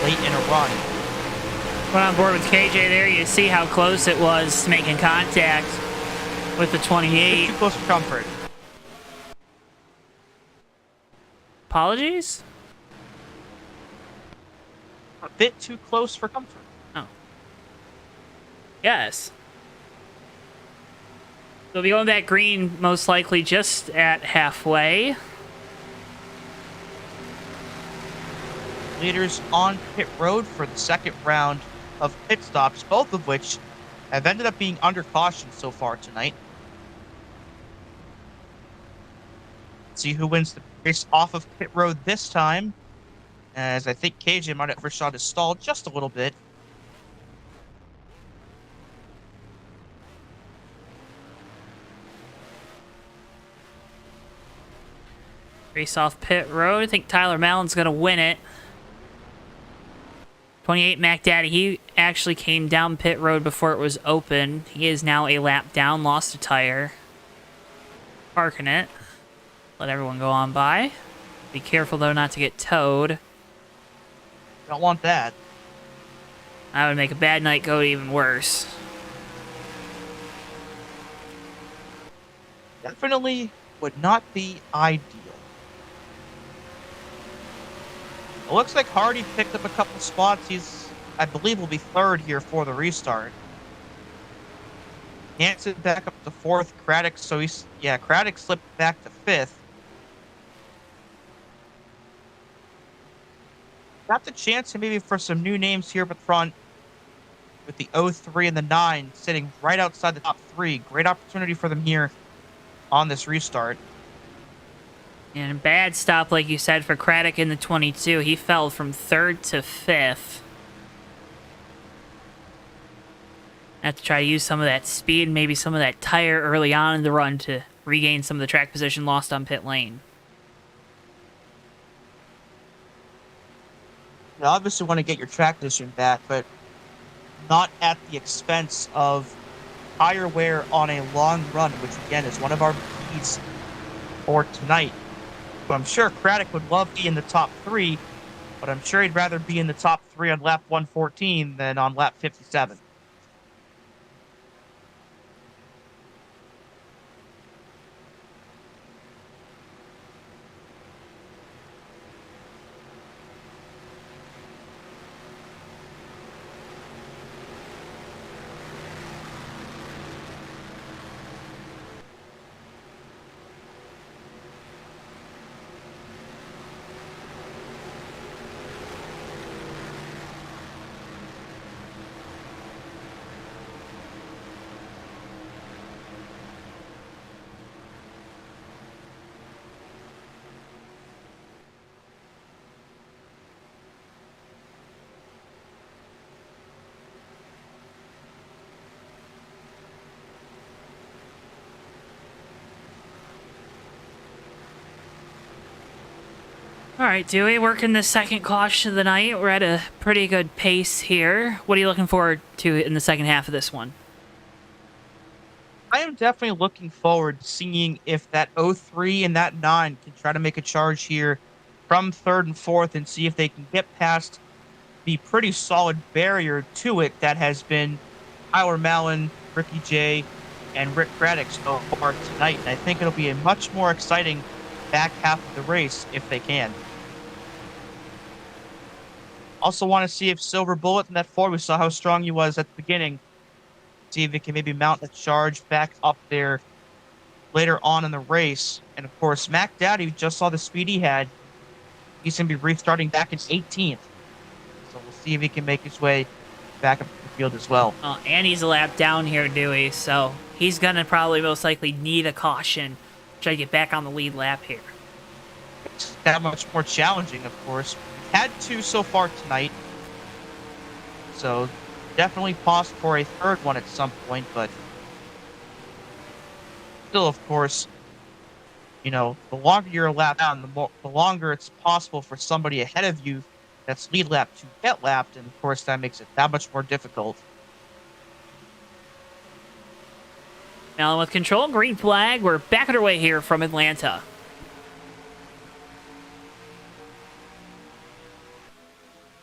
late in a run. Went on board with KJ there. You see how close it was to making contact with the 28. Too close for comfort. Apologies? A bit too close for comfort. Oh. Yes. They'll be going back green most likely just at halfway. Leaders on pit road for the second round of pit stops, both of which have ended up being under caution so far tonight. Let's see who wins the race off of pit road this time, as I think KJ might have shot his stall just a little bit. Race off pit road. I think Tyler Mallon's going to win it. 28 Mac Daddy, he actually came down pit road before it was open. He is now a lap down, lost a tire. Parking it. Let everyone go on by. Be careful, though, not to get towed. Don't want that. That would make a bad night go even worse. Definitely would not be ideal. It looks like Hardy picked up a couple spots. He's, I believe, will be third here for the restart. Hansen back up to 4th. Craddock, Craddock slipped back to 5th. Got the chance maybe for some new names here up front with the 03 and the 9 sitting right outside the top 3. Great opportunity for them here on this restart. And bad stop, like you said, for Craddock in the 22. He fell from 3rd to 5th. Have to try to use some of that speed, maybe some of that tire early on in the run to regain some of the track position lost on pit lane. You obviously want to get your track position back, but not at the expense of tire wear on a long run, which again is one of our keys for tonight. So I'm sure Craddock would love to be in the top 3, but I'm sure he'd rather be in the top 3 on lap 114 than on lap 57. All right, Dewey, working the second caution of the night. We're at a pretty good pace here. What are you looking forward to in the second half of this one? I am definitely looking forward to seeing if that 03 and that 9 can try to make a charge here from 3rd and 4th and see if they can get past the pretty solid barrier to it that has been Tyler Mallon, Ricky J, and Rick Craddock so far tonight. And I think it'll be a much more exciting back half of the race if they can. Also want to see if Silver Bullet in that Ford, we saw how strong he was at the beginning. See if it can maybe mount a charge back up there later on in the race. And of course, Mac Dowdy, we just saw the speed he had. He's going to be restarting back in 18th. So we'll see if he can make his way back up the field as well. And he's a lap down here, Dewey, so he's going to probably most likely need a caution to try to get back on the lead lap here. It's that much more challenging, of course. Had 2 so far tonight. So definitely possible for a 3rd one at some point, but still, of course, you know, the longer you're a lap down, the longer it's possible for somebody ahead of you that's lead lap to get lapped, and of course that makes it that much more difficult. Now with control, green flag. We're back on our way here from Atlanta.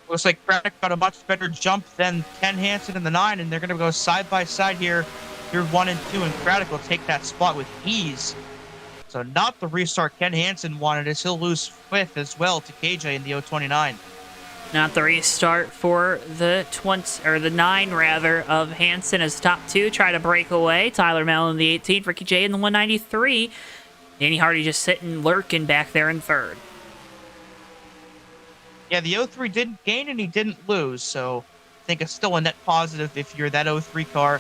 Looks like Craddock got a much better jump than Ken Hansen in the 9, and they're going to go side by side here. Here 1 and 2, and Craddock will take that spot with ease. So not the restart Ken Hansen wanted, as he'll lose 5th as well to KJ in the 029. Not the restart for the 9 rather of Hansen as top 2. Try to break away. Tyler Mellon in the 18, Ricky J in the 193. Danny Hardy just sitting lurking back there in 3rd. Yeah, the 03 didn't gain and he didn't lose, so I think it's still a net positive if you're that 03 car.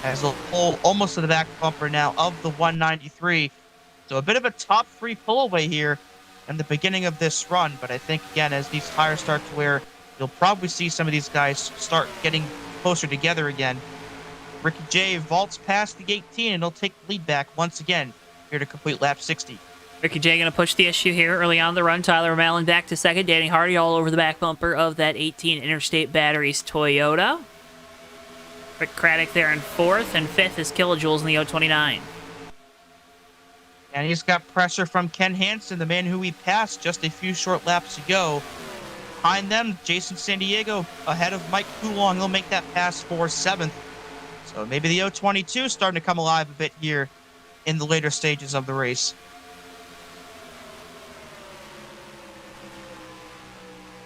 Has a pull almost to the back bumper now of the 193. So a bit of a top 3 pull away here in the beginning of this run, but I think, again, as these tires start to wear, you'll probably see some of these guys start getting closer together again. Ricky J vaults past the 18 and he'll take the lead back once again here to complete lap 60. Ricky J going to push the issue here early on the run. Tyler Mallon back to 2nd. Danny Hardy all over the back bumper of that 18 Interstate Batteries Toyota. Rick Craddock there in 4th, and 5th is Kilojoules in the 029. And he's got pressure from Ken Hansen, the man who we passed just a few short laps ago. Behind them, Jason San Diego ahead of Mike Coulon. He'll make that pass for 7th. So maybe the 022 starting to come alive a bit here in the later stages of the race.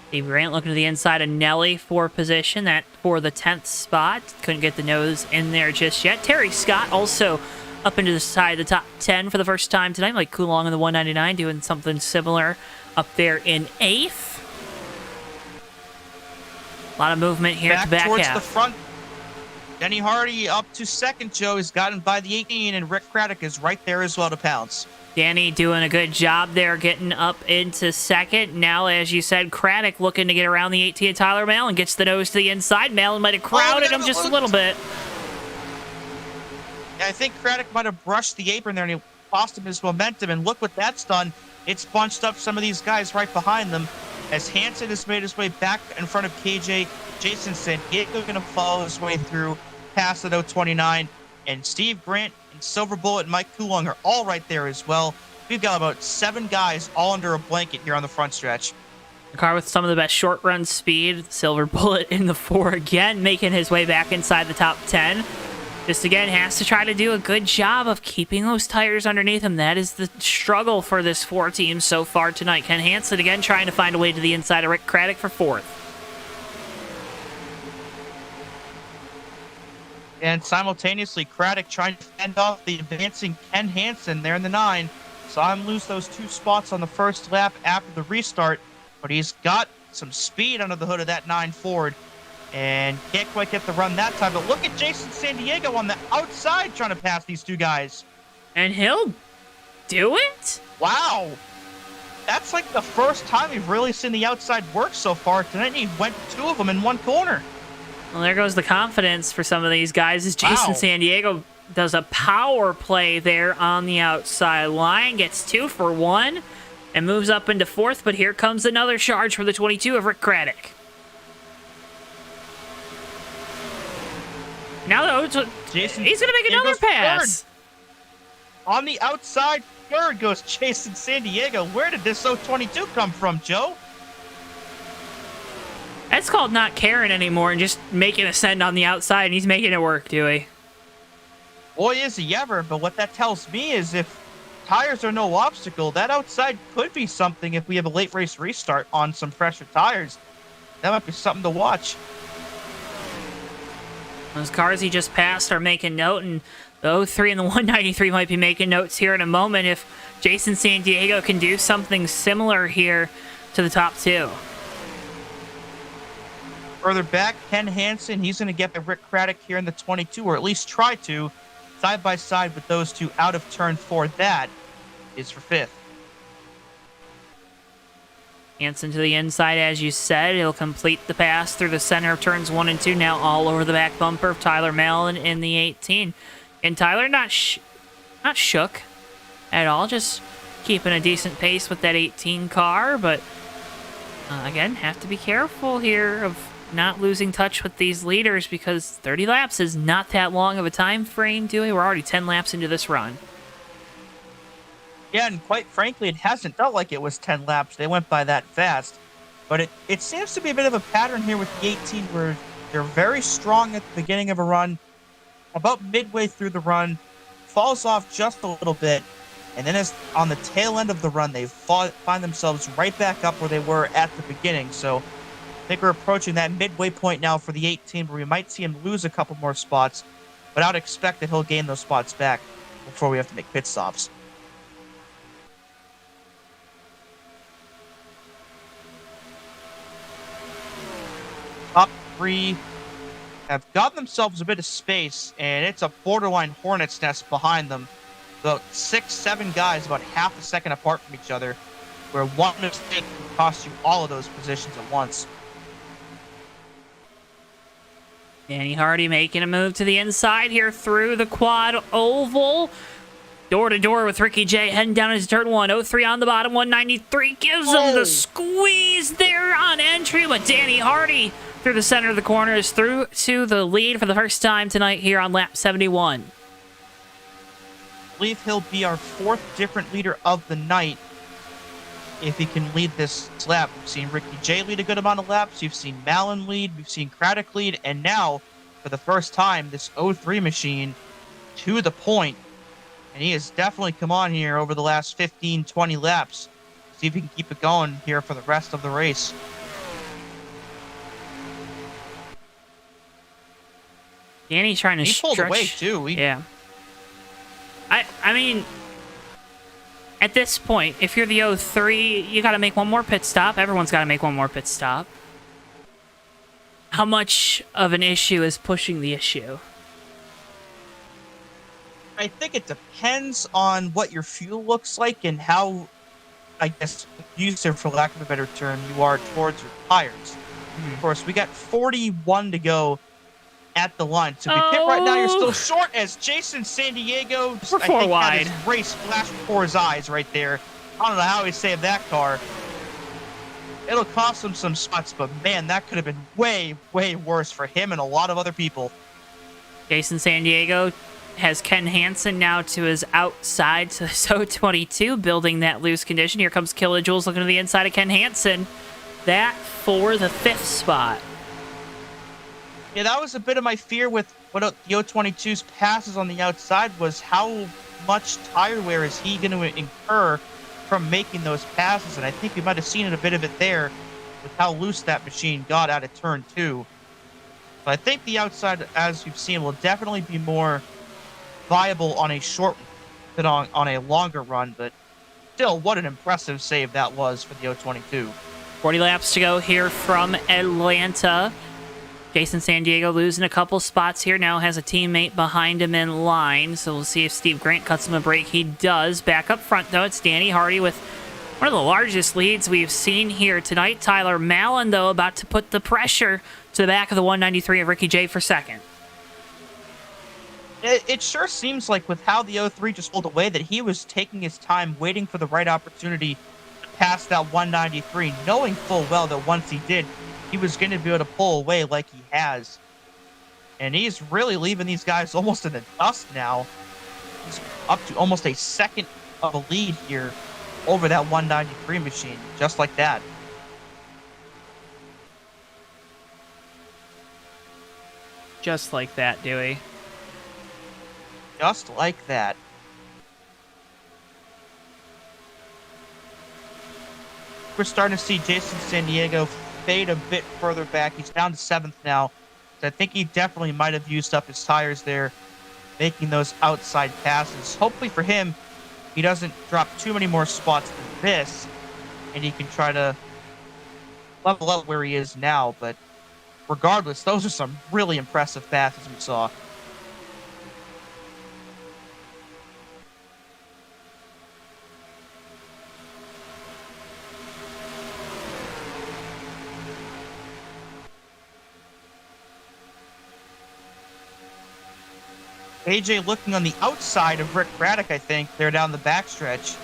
Steve Grant looking to the inside of Nelly for position, that for the 10th spot. Couldn't get the nose in there just yet. Terry Scott also up into the side of the top 10 for the first time tonight. Like Coulong in the 199 doing something similar up there in 8th. A lot of movement here to back towards half. the front. Denny Hardy up to second, Joe. He's gotten by the 18, and Rick Craddock is right there as well to pounce. Danny doing a good job there, getting up into second. Now, as you said, Craddock looking to get around the 18 of Tyler Mallon. Gets the nose to the inside. Mallon might have crowded him just a little bit. Yeah, I think Craddock might have brushed the apron there, and he lost him his momentum. And look what that's done. It's bunched up some of these guys right behind them. As Hansen has made his way back in front of KJ, Jason Sandiego going to follow his way through past the 029, and Steve Grant and Silver Bullet and Mike Coulong are all right there as well. We've got about 7 guys all under a blanket here on the front stretch. A car with some of the best short run speed. Silver Bullet in the 4 again, making his way back inside the top 10. Just again has to try to do a good job of keeping those tires underneath him. That is the struggle for this 4 team so far tonight. Ken Hansen again trying to find a way to the inside of Rick Craddock for 4th. And simultaneously, Craddock trying to fend off the advancing Ken Hansen there in the 9. Saw him lose those 2 spots on the first lap after the restart, but he's got some speed under the hood of that 9 Ford. And can't quite get the run that time. But look at Jason Sandiego on the outside trying to pass these 2 guys. And he'll do it? Wow. That's like the first time we've really seen the outside work so far tonight. He went 2 of them in 1 corner. Well, there goes the confidence for some of these guys as Jason Wow. Sandiego does a power play there on the outside line. Gets 2 for 1 and moves up into 4th. But here comes another charge for the 22 of Rick Craddock. Now, though, Jason, he's going to make here another goes pass. third. On the outside, third goes Jason Sandiego. Where did this 022 come from, Joe? That's called not caring anymore and just making a send on the outside, and he's making it work, Dewey. Boy, is he ever. But what that tells me is if tires are no obstacle, that outside could be something if we have a late race restart on some fresher tires. That might be something to watch. Those cars he just passed are making note, and the 03 and the 193 might be making notes here in a moment if Jason Sandiego can do something similar here to the top 2. Further back, Ken Hansen, he's going to get the Rick Craddock here in the 22, or at least try to, side by side with those 2 out of turn 4. That is for 5th. Hansen to the inside, as you said. He'll complete the pass through the center of turns 1 and 2. Now all over the back bumper of Tyler Mallon in the 18. And Tyler not shook at all. Just keeping a decent pace with that 18 car. But again, have to be careful here of not losing touch with these leaders because 30 laps is not that long of a time frame, Dewey. We're already 10 laps into this run. Yeah, and quite frankly, it hasn't felt like it was 10 laps. They went by that fast. But it seems to be a bit of a pattern here with the 18 where they're very strong at the beginning of a run. About midway through the run, falls off just a little bit. And then as on the tail end of the run, they find themselves right back up where they were at the beginning. So I think we're approaching that midway point now for the 18 where we might see him lose a couple more spots. But I would expect that he'll gain those spots back before we have to make pit stops. Top 3 have gotten themselves a bit of space, and it's a borderline hornet's nest behind them. About 6, 7 guys about half a second apart from each other, where one mistake can cost you all of those positions at once. Danny Hardy making a move to the inside here through the quad oval. Door to door with Ricky J heading down into turn 1. 03 on the bottom. 193 gives him the squeeze there on entry, but Danny Hardy through the center of the corner is through to the lead for the first time tonight here on lap 71. I believe he'll be our 4th different leader of the night if he can lead this lap. We've seen Ricky J lead a good amount of laps. You've seen Mallon lead. We've seen Craddock lead. And now, for the first time, this 03 machine to the point. And he has definitely come on here over the last 15, 20 laps. See if he can keep it going here for the rest of the race. Danny's trying to He pulled stretch. away too. Yeah. I mean, at this point, if you're the 03, you got to make one more pit stop. Everyone's got to make one more pit stop. How much of an issue is pushing the issue? I think it depends on what your fuel looks like and how, I guess, abusive, for lack of a better term, you are towards your tires. Of course, we got 41 to go at the line. So if you pit right now, you're still short as Jason San Diego just, We're I four think, wide. had his race flash before his eyes right there. I don't know how he saved that car. It'll cost him some spots, but man, that could have been way, way worse for him and a lot of other people. Jason San Diego has Ken Hansen now to his outside, to the 22, building that loose condition. Here comes Kilojoules looking to the inside of Ken Hansen. That for the 5th spot. Yeah, that was a bit of my fear with what the O22's passes on the outside was how much tire wear is he going to incur from making those passes, and I think we might have seen a bit of it there with how loose that machine got out of turn 2. So I think the outside, as we've seen, will definitely be more viable on a short than on a longer run, but still, what an impressive save that was for the O22. 40 laps to go here from Atlanta. Jason San Diego losing a couple spots here. Now has a teammate behind him in line. So we'll see if Steve Grant cuts him a break. He does. Back up front, though, it's Danny Hardy with one of the largest leads we've seen here tonight. Tyler Mallon, though, about to put the pressure to the back of the 193 of Ricky J for second. It sure seems like with how the 03 just pulled away that he was taking his time waiting for the right opportunity to pass that 193, knowing full well that once he did, he was going to be able to pull away like he has. And he's really leaving these guys almost in the dust now. He's up to almost a second of a lead here over that 193 machine, just like that. Just like that, Dewey. Just like that. We're starting to see Jason San Diego fade a bit further back. He's down to 7th now. So I think he definitely might have used up his tires there, making those outside passes. Hopefully for him, he doesn't drop too many more spots than this, and he can try to level up where he is now. But regardless, those are some really impressive passes we saw. AJ looking on the outside of Rick Braddock, I think. They're down the backstretch.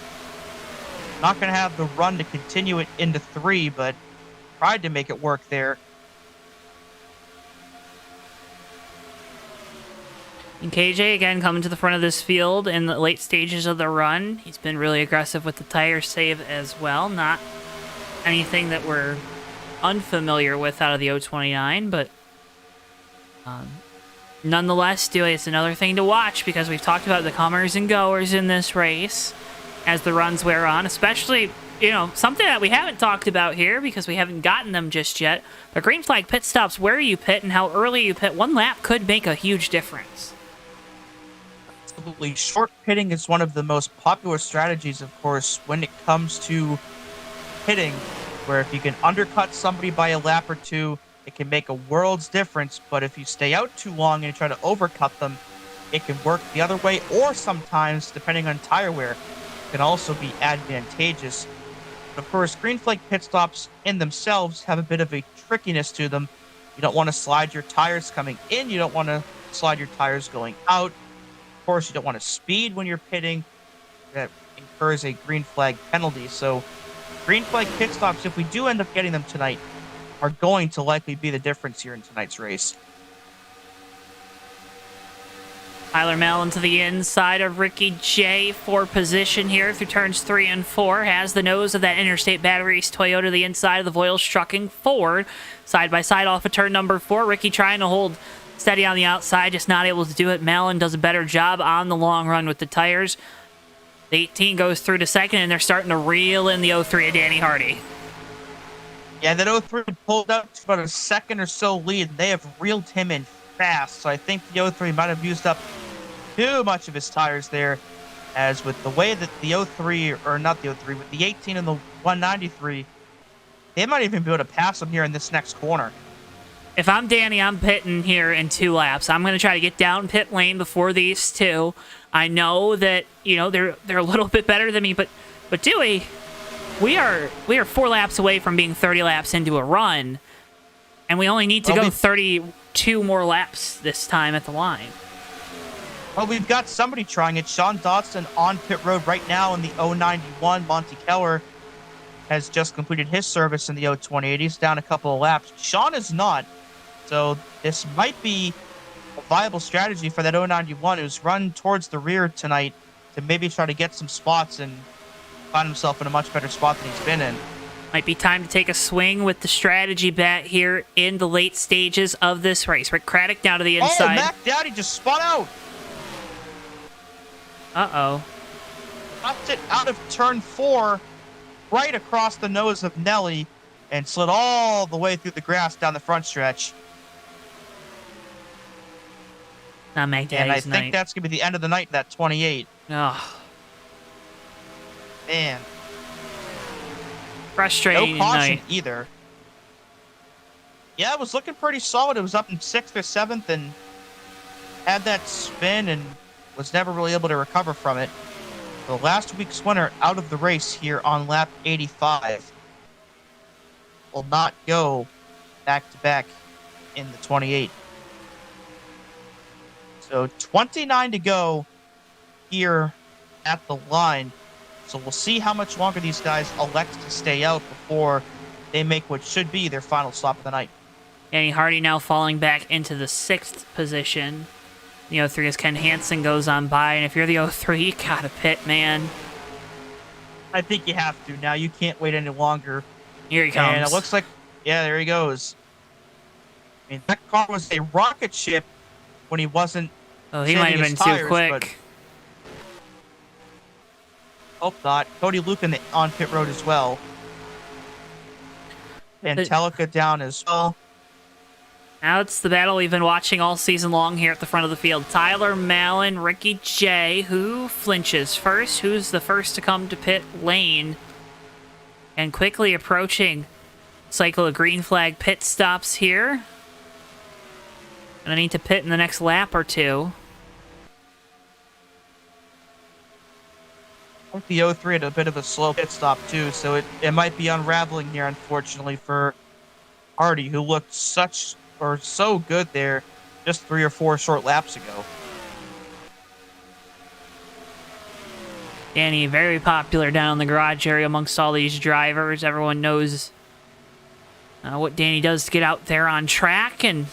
Not going to have the run to continue it into 3, but tried to make it work there. And KJ, again, coming to the front of this field in the late stages of the run. He's been really aggressive with the tire save as well. Not anything that we're unfamiliar with out of the O29, but nonetheless, Dewey, it's another thing to watch because we've talked about the comers and goers in this race as the runs wear on, especially, something that we haven't talked about here because we haven't gotten them just yet. The green flag pit stops, where you pit and how early you pit. One lap could make a huge difference. Absolutely. Short pitting is one of the most popular strategies, of course, when it comes to pitting, where if you can undercut somebody by a lap or two, it can make a world's difference, but if you stay out too long and you try to overcut them, it can work the other way, or sometimes, depending on tire wear, can also be advantageous. But of course, green flag pit stops in themselves have a bit of a trickiness to them. You don't want to slide your tires coming in, you don't want to slide your tires going out. Of course, you don't want to speed when you're pitting. That incurs a green flag penalty. So, green flag pit stops, if we do end up getting them tonight, are going to likely be the difference here in tonight's race. Tyler Mallon to the inside of Ricky J for position here through turns 3 and 4. Has the nose of that Interstate Batteries Toyota to the inside of the Voiles trucking forward. Side by side off of turn number 4. Ricky trying to hold steady on the outside, just not able to do it. Mallon does a better job on the long run with the tires. The 18 goes through to second, and they're starting to reel in the 03 of Danny Hardy. Yeah, that 03 pulled up to about a second or so lead. They have reeled him in fast. So I think the 03 might have used up too much of his tires there, as with the way that the 03, or not the 03, with the 18 and the 193, they might even be able to pass him here in this next corner. If I'm Danny, I'm pitting here in 2 laps. I'm going to try to get down pit lane before these two. I know that, you know, they're a little bit better than me, but Dewey, we are 4 laps away from being 30 laps into a run, and we only need to go 32 more laps this time at the line. Well, we've got somebody trying it. Sean Dodson on pit road right now in the 091. Monty Keller has just completed his service in the 028. He's down a couple of laps. Sean is not. So this might be a viable strategy for that 091 who's run towards the rear tonight to maybe try to get some spots and find himself in a much better spot than he's been in. Might be time to take a swing with the strategy bat here in the late stages of this race. Rick Craddock down to the inside. Oh, Mac Daddy just spun out. Uh-oh. Popped it out of turn 4, right across the nose of Nelly, and slid all the way through the grass down the front stretch. Not Mac Daddy's And I night. think that's going to be the end of the night, that 28. Oh, Man, frustrating no caution night. either. Yeah, it was looking pretty solid. It was up in 6th or 7th and had that spin and was never really able to recover from it. The last week's winner out of the race here on lap 85 will not go back-to-back in the 28. So 29 to go here at the line. So we'll see how much longer these guys elect to stay out before they make what should be their final stop of the night. Danny Hardy now falling back into the 6th position. The 03 as Ken Hansen goes on by, and if you're the 03, you gotta pit, man. I think you have to now. You can't wait any longer. Here he comes. And it looks like, yeah, there he goes. I mean, that car was a rocket ship when he wasn't. Oh, he might have been too quick. Hope not. Cody Lucan on pit road as well. Angelica down as well. Now it's the battle we've been watching all season long here at the front of the field. Tyler Mallon, Ricky J. Who flinches first? Who's the first to come to pit lane? And quickly approaching. Cycle of green flag pit stops here. And I need to pit in the next lap or two. I think the 03 had a bit of a slow pit stop too, so it might be unraveling here, unfortunately, for Hardy, who looked so good there just 3 or 4 short laps ago. Danny, very popular down in the garage area amongst all these drivers. Everyone knows what Danny does to get out there on track, and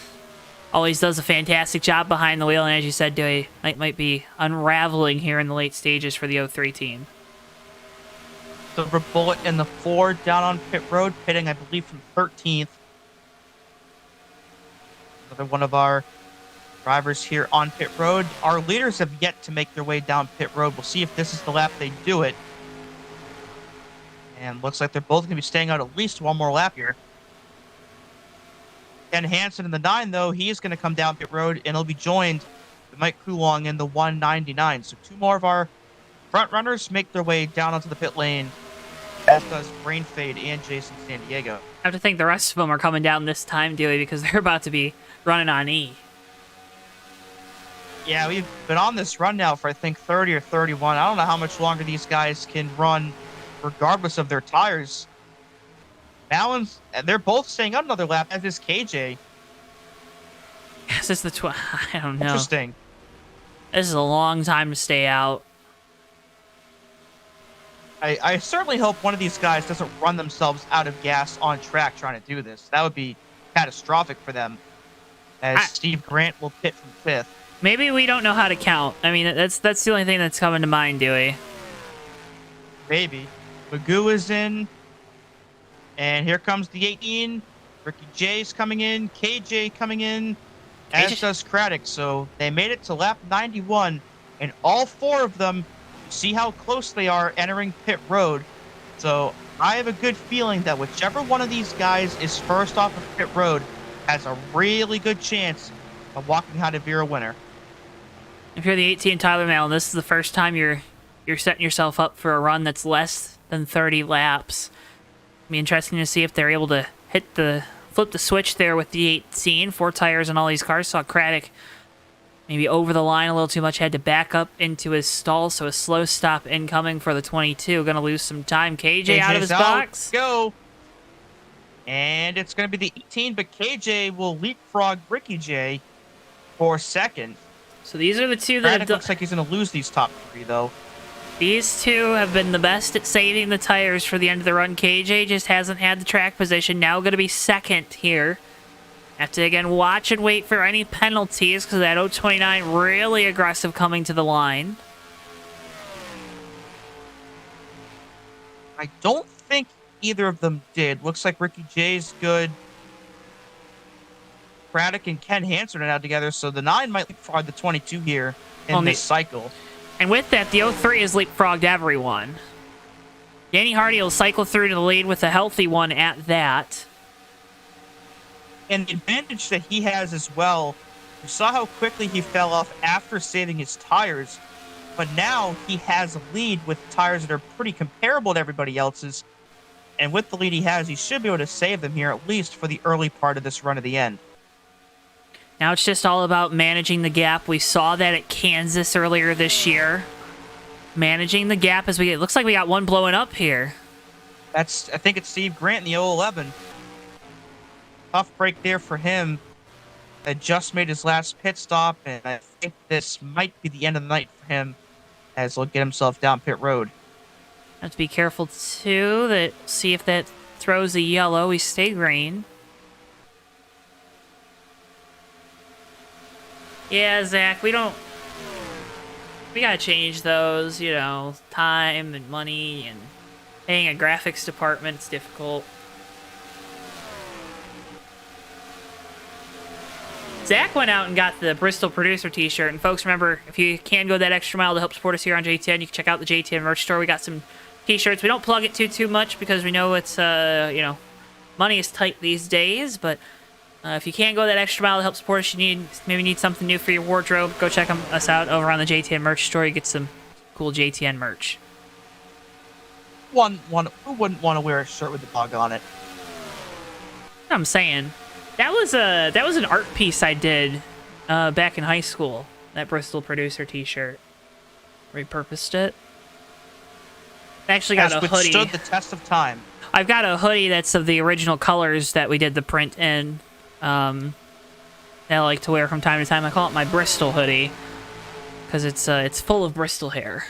always does a fantastic job behind the wheel. And as you said, Dewey, might be unraveling here in the late stages for the 03 team. Silver Bullet in the 4 down on pit road, pitting, I believe, from 13th. Another one of our drivers here on pit road. Our leaders have yet to make their way down pit road. We'll see if this is the lap they do it. And looks like they're both going to be staying out at least one more lap here. Ken Hansen in the 9, though, he is going to come down pit road, and he'll be joined by Mike Coulong in the 199. So 2 more of our front runners make their way down onto the pit lane, as does Brain Fade and Jason San Diego. I have to think the rest of them are coming down this time, Dewey, because they're about to be running on E. Yeah, we've been on this run now for, I think, 30 or 31. I don't know how much longer these guys can run regardless of their tires. Mallon's, they're both staying out another lap, as is KJ. This is the I don't know. Interesting. This is a long time to stay out. I certainly hope one of these guys doesn't run themselves out of gas on track trying to do this. That would be catastrophic for them, as Steve Grant will pit from 5th. Maybe we don't know how to count. I mean, that's the only thing that's coming to mind, Dewey. Maybe. Magoo is in. And here comes the 18. Ricky J's coming in. KJ coming in. As does Craddock. So they made it to lap 91. And all 4 of them, see how close they are entering pit road. So I have a good feeling that whichever one of these guys is first off of pit road has a really good chance a walking behind a Vera winner. If you're the 18 Tyler Mail, this is the first time you're setting yourself up for a run that's less than 30 laps. It'll be interesting to see if they're able to flip the switch there with the 18. 4 tires on all these cars. Saw Craddock maybe over the line a little too much. Had to back up into his stall, so a slow stop incoming for the 22. Going to lose some time. KJ out of his box. Go. And it's going to be the 18, but KJ will leapfrog Ricky J for second. So these are the two that looks like he's going to lose these top 3, though. These two have been the best at saving the tires for the end of the run. KJ just hasn't had the track position. Now going to be second here. Have to, again, watch and wait for any penalties because that 029 really aggressive coming to the line. I don't think either of them did. Looks like Ricky J's good. Craddock and Ken Hansen are now together, so the 9 might leapfrog the 22 here in this cycle. And with that, the 03 has leapfrogged everyone. Danny Hardy will cycle through to the lead with a healthy one at that. And the advantage that he has as well, you saw how quickly he fell off after saving his tires, but now he has a lead with tires that are pretty comparable to everybody else's. And with the lead he has, he should be able to save them here, at least for the early part of this run to the end. Now it's just all about managing the gap. We saw that at Kansas earlier this year. Managing the gap as we get... Looks like we got one blowing up here. I think it's Steve Grant in the 011. Tough break there for him. Had just made his last pit stop, and I think this might be the end of the night for him as he'll get himself down pit road. Have to be careful, too. See if that throws a yellow. We stay green. Yeah, Zach, we gotta change those, you know, time and money and paying a graphics department, it's difficult. Zach went out and got the Bristol Producer t-shirt, and folks, remember, if you can go that extra mile to help support us here on JTN, you can check out the JTN merch store. We got some t-shirts. We don't plug it too much because we know it's, you know, money is tight these days, but if you can't go that extra mile to help support us, you maybe need something new for your wardrobe, go check us out over on the JTN merch store. You get some cool JTN merch. Who wouldn't want to wear a shirt with the dog on it? I'm saying that was an art piece I did back in high school. That Bristol Producer t-shirt. Repurposed it. I actually got a hoodie. Stood the test of time. I've got a hoodie that's of the original colors that we did the print in. That I like to wear from time to time. I call it my Bristol hoodie because it's full of Bristol hair.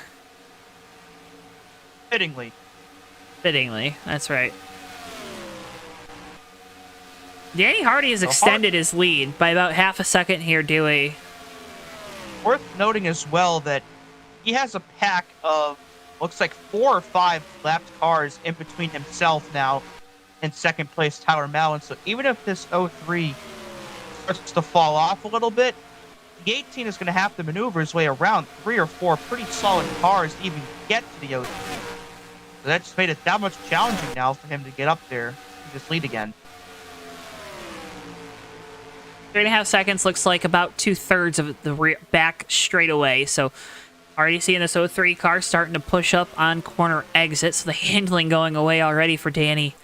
Fittingly, that's right. Danny Hardy has extended his lead by about half a second here, Dewey. Worth noting as well that he has a pack of, looks like 4 or 5 lapped cars in between himself now in second place, Tyler Mallon. So even if this 03 starts to fall off a little bit, the 18 is going to have to maneuver his way around 3 or 4 pretty solid cars to even get to the 03. So that just made it that much challenging now for him to get up there to this lead again. 3.5 seconds looks like about 2/3 of the back straightaway. So already seeing this 03 car starting to push up on corner exit. So the handling going away already for Danny.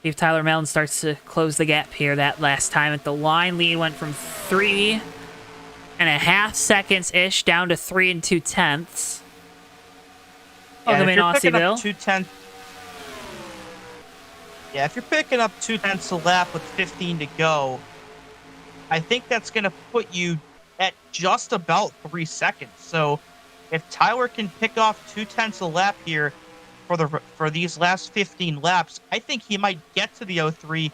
See if Tyler Mellon starts to close the gap here. That last time at the line, lead went from 3.5 seconds-ish down to 3 2/10. Welcome in, Aussieville. If you're picking up 2/10 a lap with 15 to go, I think that's going to put you at just about 3 seconds. So if Tyler can pick off 2/10 a lap here for these last 15 laps, I think he might get to the 03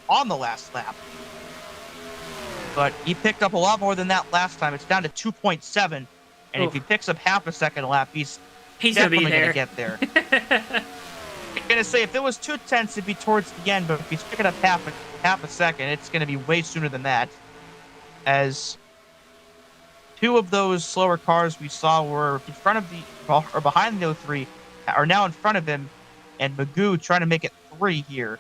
on the last lap. But he picked up a lot more than that last time. It's down to 2.7, and if he picks up half a second a lap, he's definitely going to get there. I'm going to say if it was 2/10, it'd be towards the end, but if he's picking up half a second, it's going to be way sooner than that. As 2 of those slower cars we saw were in front of or behind the 03 are now in front of him, and Magoo trying to make it 3 here.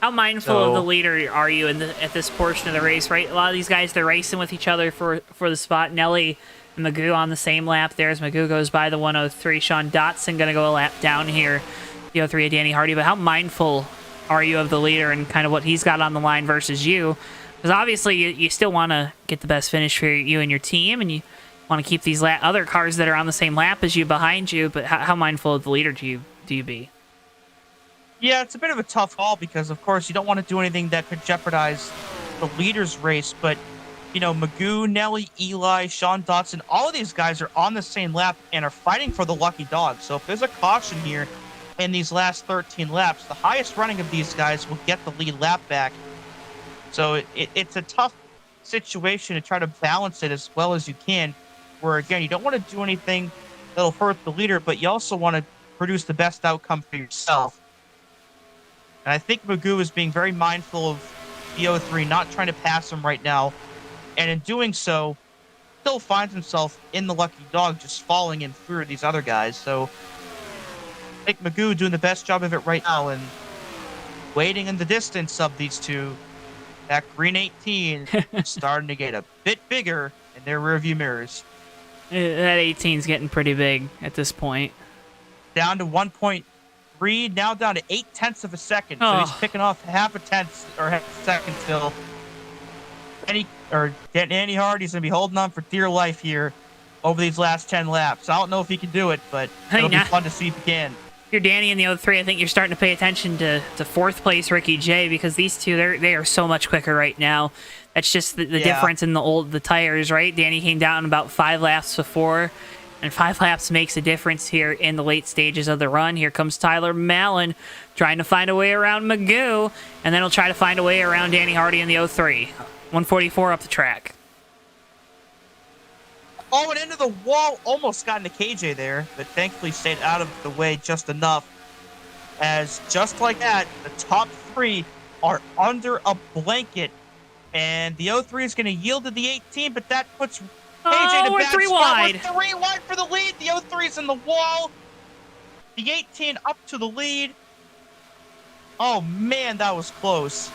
How mindful of the leader are you at this portion of the race, right? A lot of these guys, they're racing with each other for the spot. Nelly and Magoo on the same lap there as Magoo goes by the 103. Sean Dotson going to go a lap down here, the 03 of Danny Hardy. But how mindful are you of the leader and kind of what he's got on the line versus you? Because obviously you still want to get the best finish for you and your team, and you want to keep these other cars that are on the same lap as you behind you. But how mindful of the leader do you be? Yeah, it's a bit of a tough call because, of course, you don't want to do anything that could jeopardize the leader's race. But, you know, Magoo, Nelly, Eli, Sean Dotson, all of these guys are on the same lap and are fighting for the lucky dog. So if there's a caution here in these last 13 laps, the highest running of these guys will get the lead lap back. So it's a tough situation to try to balance it as well as you can, where, again, you don't want to do anything that'll hurt the leader, but you also want to produce the best outcome for yourself. And I think Magoo is being very mindful of the 03, not trying to pass him right now. And in doing so, still finds himself in the lucky dog, just falling in through these other guys. So I think Magoo doing the best job of it right now and waiting in the distance of these two. That green 18 is starting to get a bit bigger in their rearview mirrors. That 18's getting pretty big at this point. Down to 1.3, now down to 0.8 of a second. So he's picking off half a second still. Danny Hardy's going to be holding on for dear life here over these last 10 laps. I don't know if he can do it, but it'll be fun to see if he can. If you're Danny in the 03, I think you're starting to pay attention to fourth place Ricky J, because these two, they are so much quicker right now. That's just the difference in the tires, right? Danny came down about 5 laps before, and 5 laps makes a difference here in the late stages of the run. Here comes Tyler Mallon trying to find a way around Magoo, and then he'll try to find a way around Danny Hardy in the 03. 144 up the track. Oh, and into the wall. Almost got into KJ there, but thankfully stayed out of the way just enough. As just like that, the top 3 are under a blanket. And the 03 is going to yield to the 18, but that puts KJ to we're bad 3 spot. wide. We're 3 wide for the lead. The 03 is in the wall. The 18 up to the lead. Oh, man, that was close.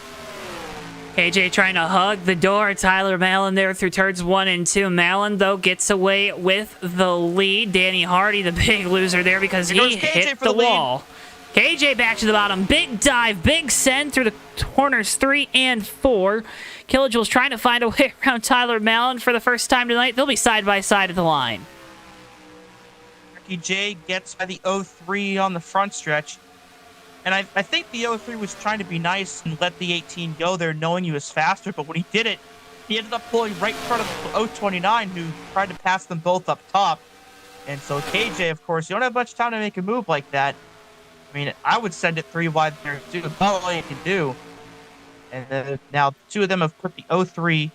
KJ trying to hug the door. Tyler Mallon there through turns 1 and 2. Mallon, though, gets away with the lead. Danny Hardy, the big loser there because he hit the wall. KJ back to the bottom. Big dive, big send through the corners 3 and 4. Kilojoules trying to find a way around Tyler Mallon for the first time tonight. They'll be side by side at the line. Ricky J gets by the 03 on the front stretch. And I think the 03 was trying to be nice and let the 18 go there, knowing he was faster. But when he did it, he ended up pulling right in front of the 029, who tried to pass them both up top. And so KJ, of course, you don't have much time to make a move like that. I mean, I would send it 3 wide there, too. That's all you can do. And now 2 of them have put the 03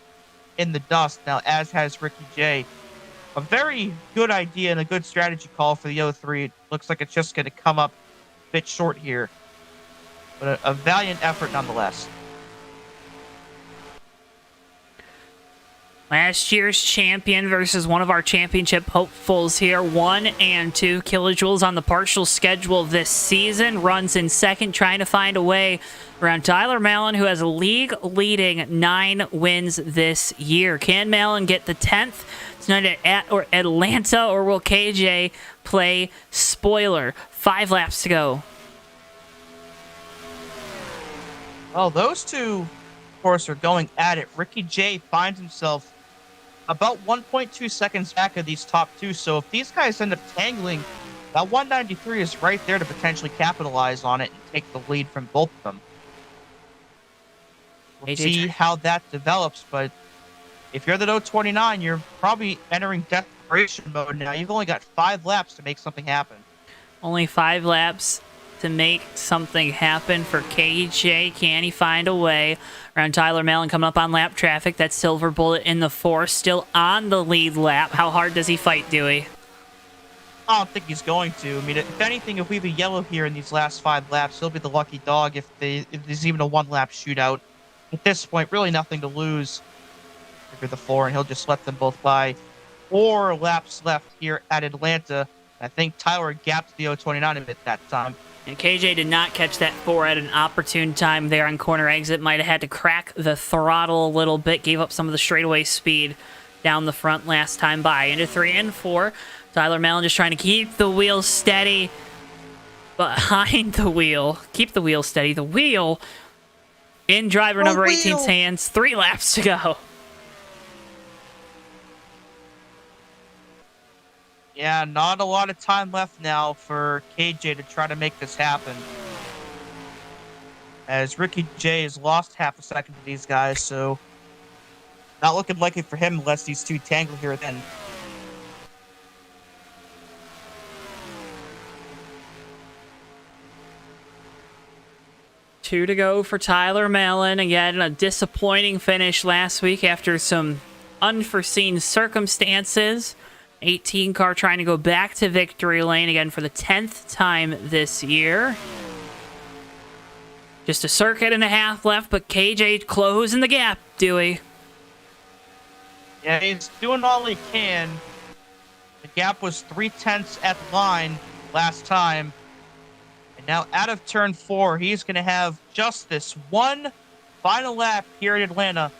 in the dust, now as has Ricky J. A very good idea and a good strategy call for the 03. It looks like it's just going to come up a bit short here. But a valiant effort nonetheless. Last year's champion versus one of our championship hopefuls here. 1 and 2 kilojoules on the partial schedule this season. Runs in second, trying to find a way around Tyler Mallon, who has a league-leading 9 wins this year. Can Mallon get the 10th tonight at Atlanta, or will KJ play spoiler? 5 laps to go. Well, those two, of course, are going at it. Ricky J finds himself about 1.2 seconds back of these top 2. So if these guys end up tangling, that 193 is right there to potentially capitalize on it and take the lead from both of them. We'll see how that develops, but if you're the 029, you're probably entering desperation mode now. You've only got 5 laps to make something happen. Only 5 laps to make something happen for KJ. Can he find a way around Tyler Mallon coming up on lap traffic? That silver bullet in the 4, still on the lead lap. How hard does he fight, Dewey? I don't think he's going to. I mean, if anything, if we have a yellow here in these last 5 laps, he'll be the lucky dog if there's even a 1-lap shootout. At this point, really nothing to lose for the 4, and he'll just let them both by. 4 laps left here at Atlanta. I think Tyler gapped the 029 a bit that time. And KJ did not catch that 4 at an opportune time there on corner exit. Might have had to crack the throttle a little bit. Gave up some of the straightaway speed down the front last time by. Into 3 and 4. Tyler Mellon just trying to keep the wheel steady behind the wheel. Keep the wheel steady. The wheel in driver number 18's hands. 3 laps to go. Yeah, not a lot of time left now for KJ to try to make this happen. As Ricky J has lost half a second to these guys, so not looking likely for him unless these two tangle here then. Two to go for Tyler Mellon. Again, a disappointing finish last week after some unforeseen circumstances. 18 car trying to go back to victory lane again for the 10th time this year. Just a circuit and a half left, but KJ closing the gap, Dewey. Yeah, he's doing all he can. The gap was 3/10 at the line last time. And now out of turn 4, he's going to have just this one final lap here at Atlanta.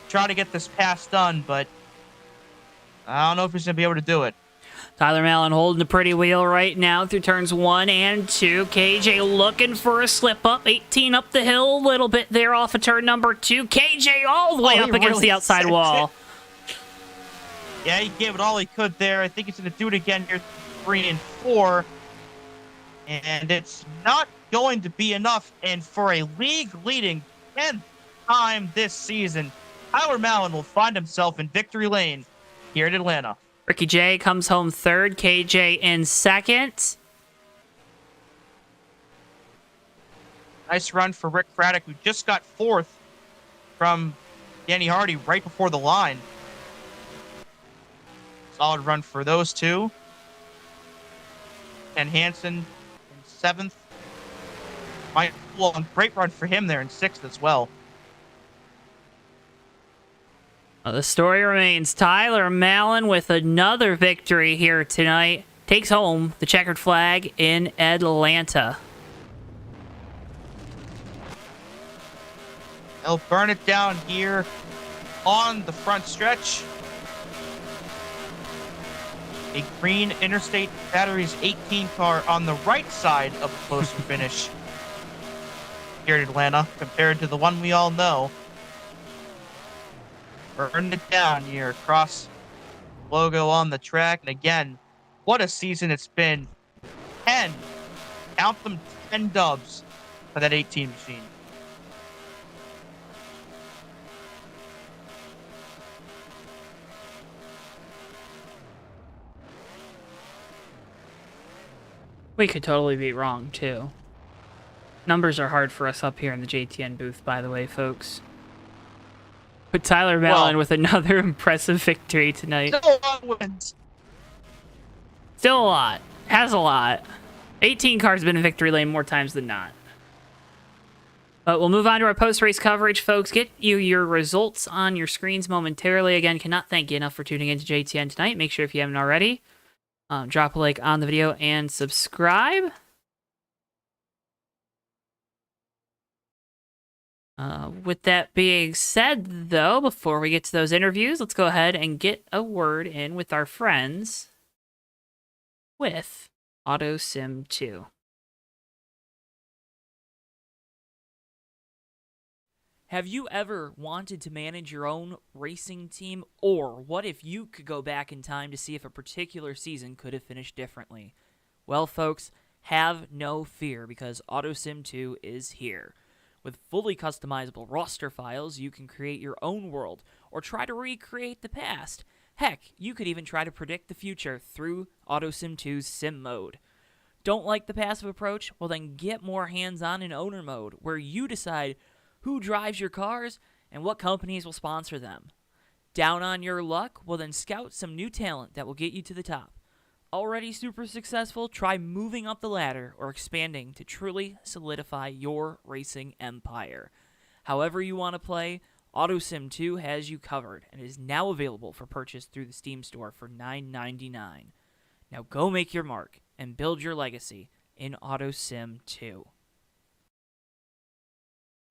Try to get this pass done, but I don't know if he's going to be able to do it. Tyler Mellon holding the pretty wheel right now through turns 1 and 2. KJ looking for a slip up. 18 up the hill a little bit there off of turn number 2. KJ all the way up against really the outside wall. Yeah, he gave it all he could there. I think he's going to do it again here 3 and 4. And it's not going to be enough. And for a league-leading 10th time this season, Tyler Mellon will find himself in victory lane here at Atlanta. Ricky J comes home 3rd. KJ in 2nd. Nice run for Rick Craddock, who just got 4th from Danny Hardy right before the line. Solid run for those two. And Hansen in 7th. Great run for him there in 6th as well. Well, the story remains Tyler Mellon with another victory here tonight. Takes home the checkered flag in Atlanta. They'll burn it down here on the front stretch. A green Interstate Batteries 18 car on the right side of the closer finish here at Atlanta compared to the one we all know. Burn it down here across logo on the track. And again, what a season it's been. 10, count them, 10 dubs for that 18 machine. We could totally be wrong, too. Numbers are hard for us up here in the JTN booth, by the way, folks. But Tyler Mellon with another impressive victory tonight. Still a lot of wins. Still a lot. Has a lot. 18 cars been in victory lane more times than not. But we'll move on to our post-race coverage, folks. Get you your results on your screens momentarily. Again, cannot thank you enough for tuning into JTN tonight. Make sure if you haven't already, drop a like on the video and subscribe. With that being said, though, before we get to those interviews, let's go ahead and get a word in with our friends with AutoSim 2. Have you ever wanted to manage your own racing team? Or what if you could go back in time to see if a particular season could have finished differently? Well, folks, have no fear because AutoSim 2 is here. With fully customizable roster files, you can create your own world or try to recreate the past. Heck, you could even try to predict the future through AutoSim 2's Sim Mode. Don't like the passive approach? Well, then get more hands-on in Owner Mode, where you decide who drives your cars and what companies will sponsor them. Down on your luck? Well, then scout some new talent that will get you to the top. Already super successful? Try moving up the ladder or expanding to truly solidify your racing empire. However you want to play, AutoSim 2 has you covered and is now available for purchase through the Steam store for $9.99. Now go make your mark and build your legacy in Auto Sim 2.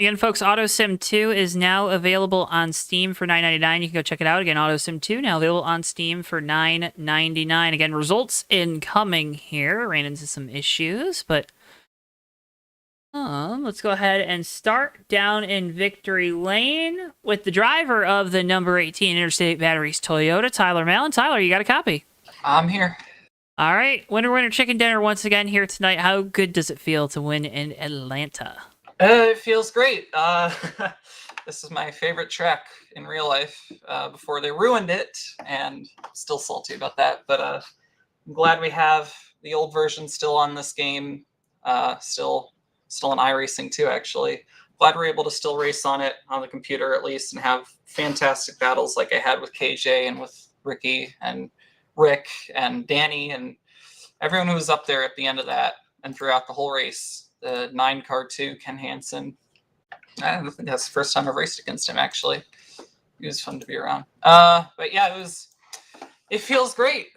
Again, folks, Auto Sim 2 is now available on Steam for $9.99. You can go check it out. Again, Auto Sim 2 now available on Steam for $9.99. Again, results incoming here. Ran into some issues, but let's go ahead and start down in victory lane with the driver of the number 18 Interstate Batteries Toyota, Tyler Mallon. Tyler, you got a copy? I'm here. All right, winner, chicken dinner once again here tonight. How good does it feel to win in Atlanta? It feels great. This is my favorite track in real life before they ruined it, and still salty about that. But I'm glad we have the old version still on this game. Still on iRacing too, actually. Glad we're able to still race on it on the computer at least and have fantastic battles like I had with KJ and with Ricky and Rick and Danny and everyone who was up there at the end of that and throughout the whole race. The 9 car 2, Ken Hansen. I think that's the first time I've raced against him, actually. He was fun to be around. But yeah, it feels great.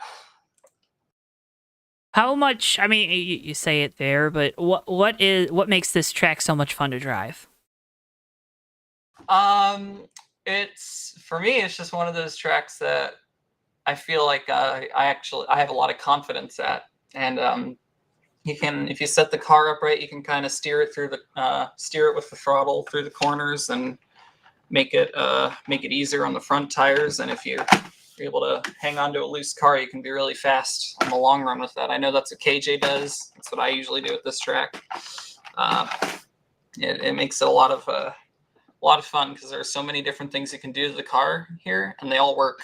How much, I mean, you say it there, but what makes this track so much fun to drive? For me, it's just one of those tracks that I feel like I have a lot of confidence at. And you can, if you set the car up right, you can kind of steer it with the throttle through the corners and make it easier on the front tires. And if you're able to hang on to a loose car, you can be really fast on the long run with that. I know that's what KJ does. That's what I usually do at this track. It makes it a lot of fun because there are so many different things you can do to the car here, and they all work.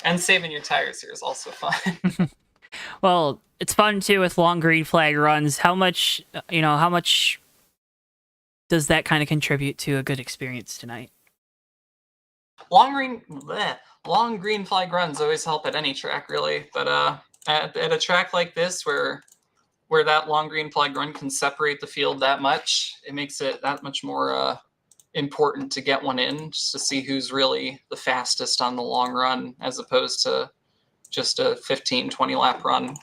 And saving your tires here is also fun. Well, it's fun too with long green flag runs. How much does that kind of contribute to a good experience tonight? Long green flag runs always help at any track, really. But at a track like this, where that long green flag run can separate the field that much, it makes it that much more important to get one in, just to see who's really the fastest on the long run, as opposed to just a 15-20 lap run.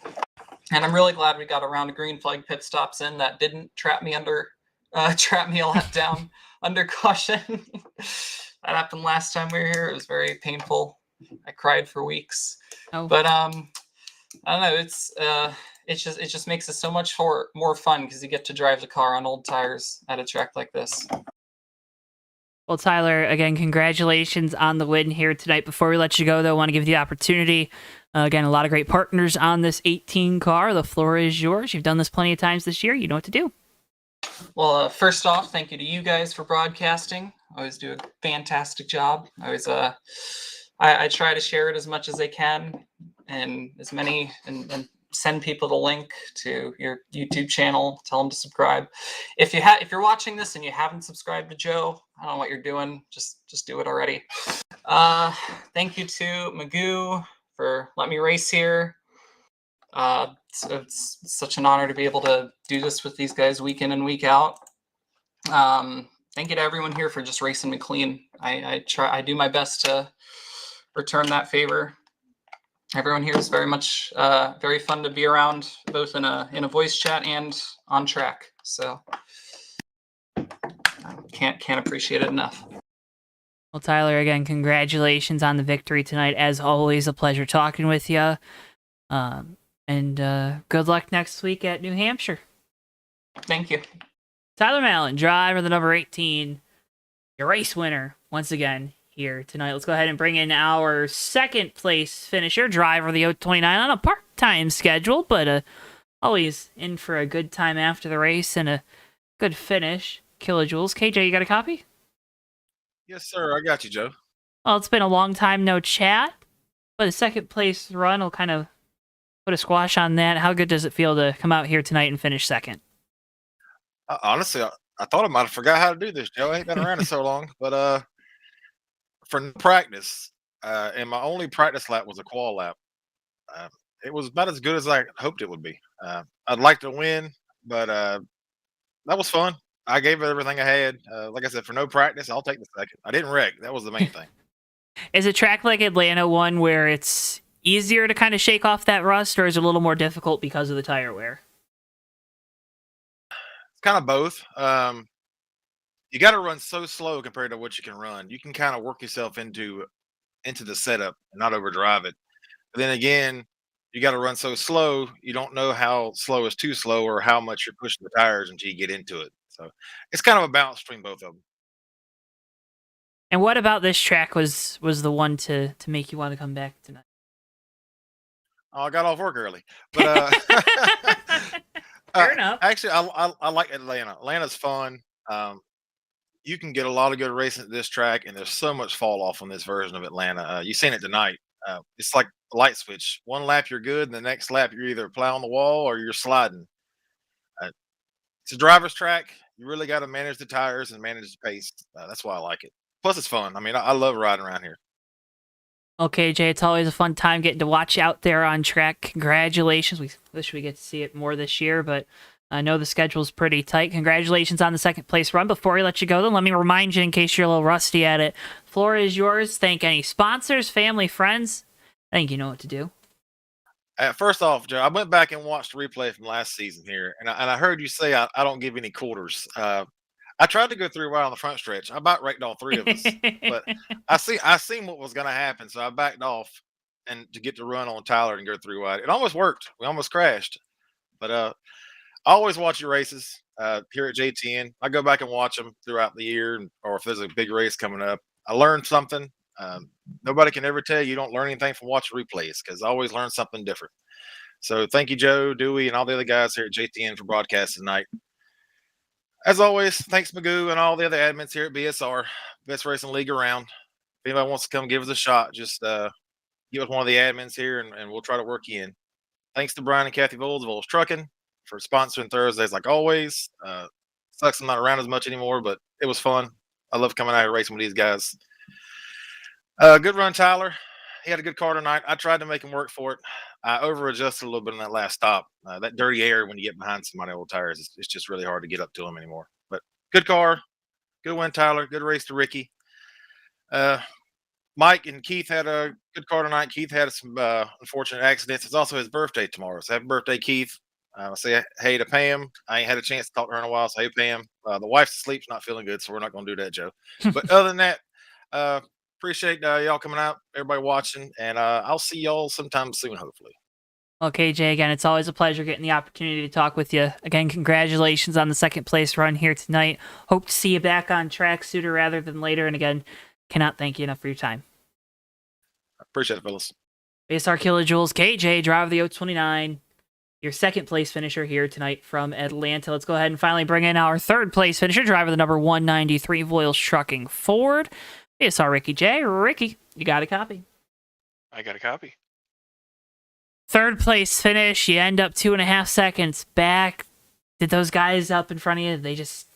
And I'm really glad we got a round of green flag pit stops in that didn't trap me a lap down under caution. That happened last time we were here. It was very painful. I cried for weeks. Oh. But I don't know. It just makes it so much more fun because you get to drive the car on old tires at a track like this. Well, Tyler, again, congratulations on the win here tonight. Before we let you go, though, I want to give you the opportunity. Again, a lot of great partners on this 18 car. The floor is yours. You've done this plenty of times this year. You know what to do. Well, first off, thank you to you guys for broadcasting. Always do a fantastic job. I try to share it as much as I can, and as many, and send people the link to your YouTube channel. Tell them to subscribe. If you're watching this and you haven't subscribed to Joe, I don't know what you're doing. Just do it already. Thank you to Magoo for letting me race here. It's such an honor to be able to do this with these guys week in and week out. Thank you to everyone here for just racing me clean. I do my best to return that favor. Everyone here is very much very fun to be around, both in a voice chat and on track. So I can't appreciate it enough. Well, Tyler, again, congratulations on the victory tonight. As always, a pleasure talking with you. And good luck next week at New Hampshire. Thank you. Tyler Mallon, driver of the number 18, your race winner once again here tonight. Let's go ahead and bring in our second place finisher, driver of the 029 on a part-time schedule, but always in for a good time after the race and a good finish. Kilojoules. KJ, you got a copy? Yes, sir. I got you, Joe. Well, it's been a long time no chat, but a second place run will kind of put a squash on that. How good does it feel to come out here tonight and finish second? Honestly, I thought I might have forgot how to do this, Joe. I ain't been around it so long, but for practice, and my only practice lap was a qual lap. It was about as good as I hoped it would be. I'd like to win, but that was fun. I gave it everything I had. Like I said, for no practice, I'll take the second. I didn't wreck. That was the main thing. Is a track like Atlanta one where it's easier to kind of shake off that rust, or is it a little more difficult because of the tire wear? Kind of both. You got to run so slow compared to what you can run. You can kind of work yourself into the setup and not overdrive it. But then again, you got to run so slow, you don't know how slow is too slow or how much you're pushing the tires until you get into it. So it's kind of a balance between both of them. And what about this track was the one to make you want to come back tonight? Oh, I got off work early, but Fair enough. actually, I like Atlanta. Atlanta's fun. You can get a lot of good racing at this track, and there's so much fall off on this version of Atlanta. You've seen it tonight. It's like a light switch. One lap you're good, and the next lap you're either plowing the wall or you're sliding. Uh, it's a driver's track. You really got to manage the tires and manage the pace. That's why I like it. Plus, it's fun. I mean, I love riding around here. Okay, Jay, it's always a fun time getting to watch you out there on track. Congratulations. We wish we get to see it more this year, but I know the schedule's pretty tight. Congratulations on the second place run. Before we let you go, then, let me remind you, in case you're a little rusty at it, floor is yours. Thank any sponsors, family, friends. I think you know what to do. First off, Joe, I went back and watched the replay from last season here, and I heard you say I don't give any quarters. I tried to go through right on the front stretch. I about wrecked all three of us, but I seen what was going to happen, so I backed off and to get to run on Tyler and go through wide. It almost worked. We almost crashed, but I always watch your races here at JTN. I go back and watch them throughout the year, or if there's a big race coming up, I learned something. Nobody can ever tell you don't learn anything from watching replays because I always learn something different. So thank you, Joe, Dewey, and all the other guys here at JTN for broadcasting tonight. As always, thanks Magoo and all the other admins here at BSR, best racing league around. If anybody wants to come give us a shot, just get with one of the admins here and we'll try to work you in. Thanks to Brian and Kathy Voles Trucking for sponsoring Thursdays like always. Sucks I'm not around as much anymore, but it was fun. I love coming out here racing with these guys. Good run, Tyler. He had a good car tonight. I tried to make him work for it. I over-adjusted a little bit on that last stop. That dirty air when you get behind somebody old tires, it's just really hard to get up to him anymore. But good car. Good win, Tyler. Good race to Ricky. Mike and Keith had a good car tonight. Keith had some unfortunate accidents. It's also his birthday tomorrow. So happy birthday, Keith. I say hey to Pam. I ain't had a chance to talk to her in a while. So hey, Pam. The wife's asleep, not feeling good, so we're not going to do that, Joe. But other than that, appreciate y'all coming out, everybody watching, and I'll see y'all sometime soon, hopefully. Okay, Jay, again, it's always a pleasure getting the opportunity to talk with you. Again, congratulations on the second place run here tonight. Hope to see you back on track sooner rather than later. And again, cannot thank you enough for your time. I appreciate it, fellas. BSR Kilojoules, KJ, driver of the 029, your second place finisher here tonight from Atlanta. Let's go ahead and finally bring in our third place finisher, driver of the number 193 Voiles Trucking Ford. BSR Ricky J. Ricky, you got a copy. I got a copy. Third place finish. You end up 2.5 seconds back. Did those guys up in front of you? They just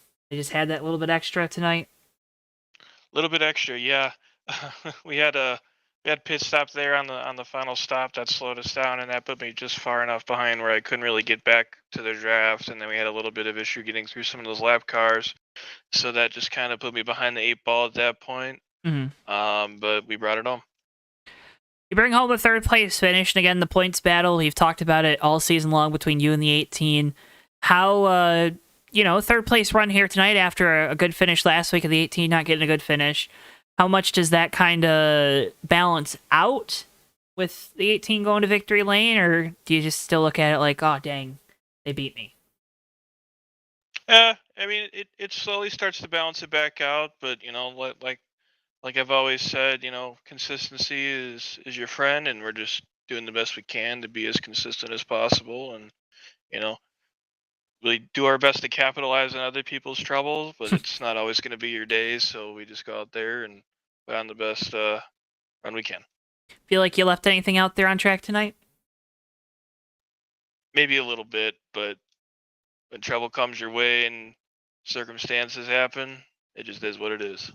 had that little bit extra tonight. A little bit extra, yeah. we had pit stop there on the final stop that slowed us down, and that put me just far enough behind where I couldn't really get back to the draft. And then we had a little bit of issue getting through some of those lap cars, so that just kind of put me behind the 8 ball at that point. Mm-hmm. But we brought it home. You bring home a third place finish, and again, the points battle, we've talked about it all season long between you and the 18. How, third place run here tonight after a good finish last week of the 18 not getting a good finish, how much does that kind of balance out with the 18 going to victory lane, or do you just still look at it like, oh, dang, they beat me? I mean, it slowly starts to balance it back out, but, like I've always said, consistency is your friend, and we're just doing the best we can to be as consistent as possible, and really do our best to capitalize on other people's troubles. But it's not always going to be your day, so we just go out there and put on the best run we can. Feel like you left anything out there on track tonight? Maybe a little bit, but when trouble comes your way and circumstances happen, it just is what it is.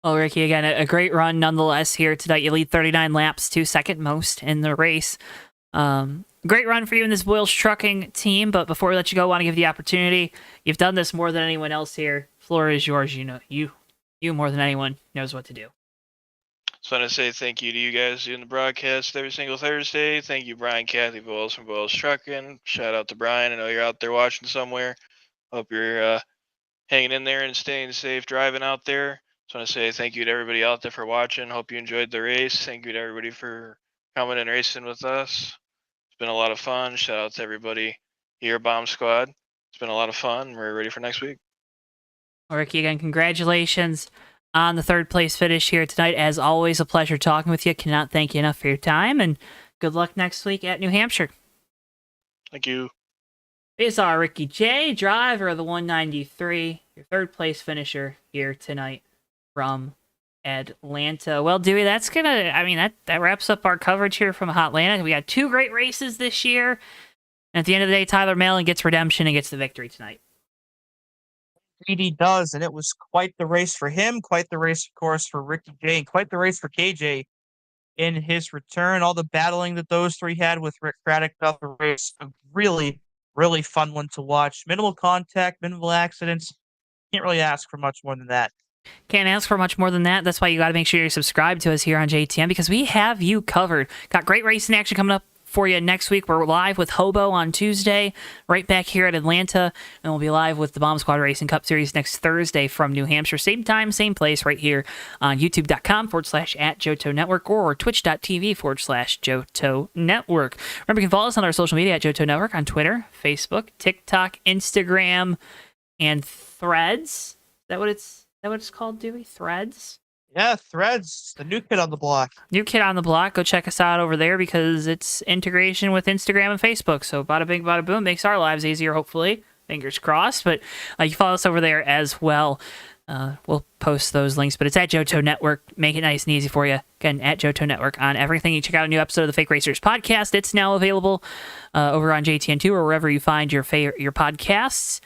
Well, Ricky, again, a great run nonetheless here tonight. You lead 39 laps to second most in the race. Great run for you in this Voiles Trucking team, but before we let you go, I want to give you the opportunity. You've done this more than anyone else here. Floor is yours. You more than anyone knows what to do. Just want to say thank you to you guys doing the broadcast every single Thursday. Thank you, Brian, Kathy Voiles from Voiles Trucking. Shout out to Brian. I know you're out there watching somewhere. Hope you're hanging in there and staying safe driving out there. Just want to say thank you to everybody out there for watching. Hope you enjoyed the race. Thank you to everybody for coming and racing with us. It's been a lot of fun. Shout out to everybody here, Bomb Squad. It's been a lot of fun. We're ready for next week. Well, Ricky, again, congratulations on the third place finish here tonight. As always, a pleasure talking with you. Cannot thank you enough for your time, and good luck next week at New Hampshire. Thank you. It's our Ricky J, driver of the 193, your third place finisher here tonight from Atlanta. Well, Dewey, that's that wraps up our coverage here from Atlanta. We got 2 great races this year. And at the end of the day, Tyler Malin gets redemption and gets the victory tonight. Indeed he does, and it was quite the race for him, quite the race, of course, for Ricky J, and quite the race for KJ in his return. All the battling that those three had with Rick Craddock throughout the race, a really, really fun one to watch. Minimal contact, minimal accidents. Can't really ask for much more than that. Can't ask for much more than that. That's why you got to make sure you're subscribed to us here on JTN, because we have you covered. Got great racing action coming up for you next week. We're live with Hobo on Tuesday, right back here at Atlanta, and we'll be live with the Bomb Squad Racing Cup Series next Thursday from New Hampshire. Same time, same place, right here on youtube.com/@JoeTowNetwork or twitch.tv/JoeTowNetwork. Remember, you can follow us on our social media at JoeTowNetwork on Twitter, Facebook, TikTok, Instagram, and Threads. Is that what it's called, Dewey? Threads? Yeah, Threads, the new kid on the block. New kid on the block. Go check us out over there because it's integration with Instagram and Facebook. So bada bing, bada boom. Makes our lives easier, hopefully. Fingers crossed. But you follow us over there as well. We'll post those links. But it's at JoeTowNetwork. Make it nice and easy for you. Again, at JoeTowNetwork on everything. You check out a new episode of the Fake Racers podcast. It's now available over on JTN2 or wherever you find your podcasts.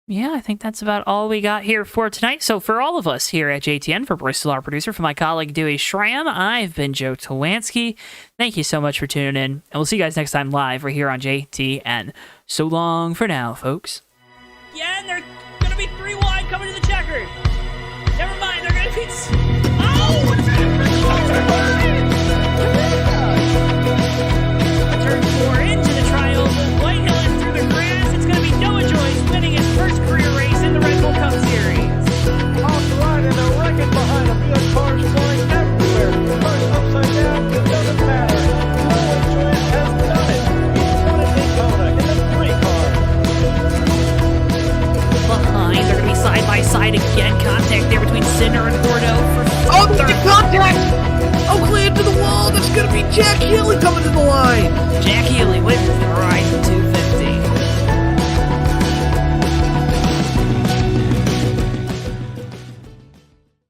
Yeah, I think that's about all we got here for tonight. So for all of us here at JTN, for Bristol, our producer, for my colleague Dewey Schramm, I've been Joe Towansky. Thank you so much for tuning in, and we'll see you guys next time live right here on JTN. So long for now, folks. Yeah, and they're going to be 3 wide coming to the checker. Never mind, they're going to be... Oh!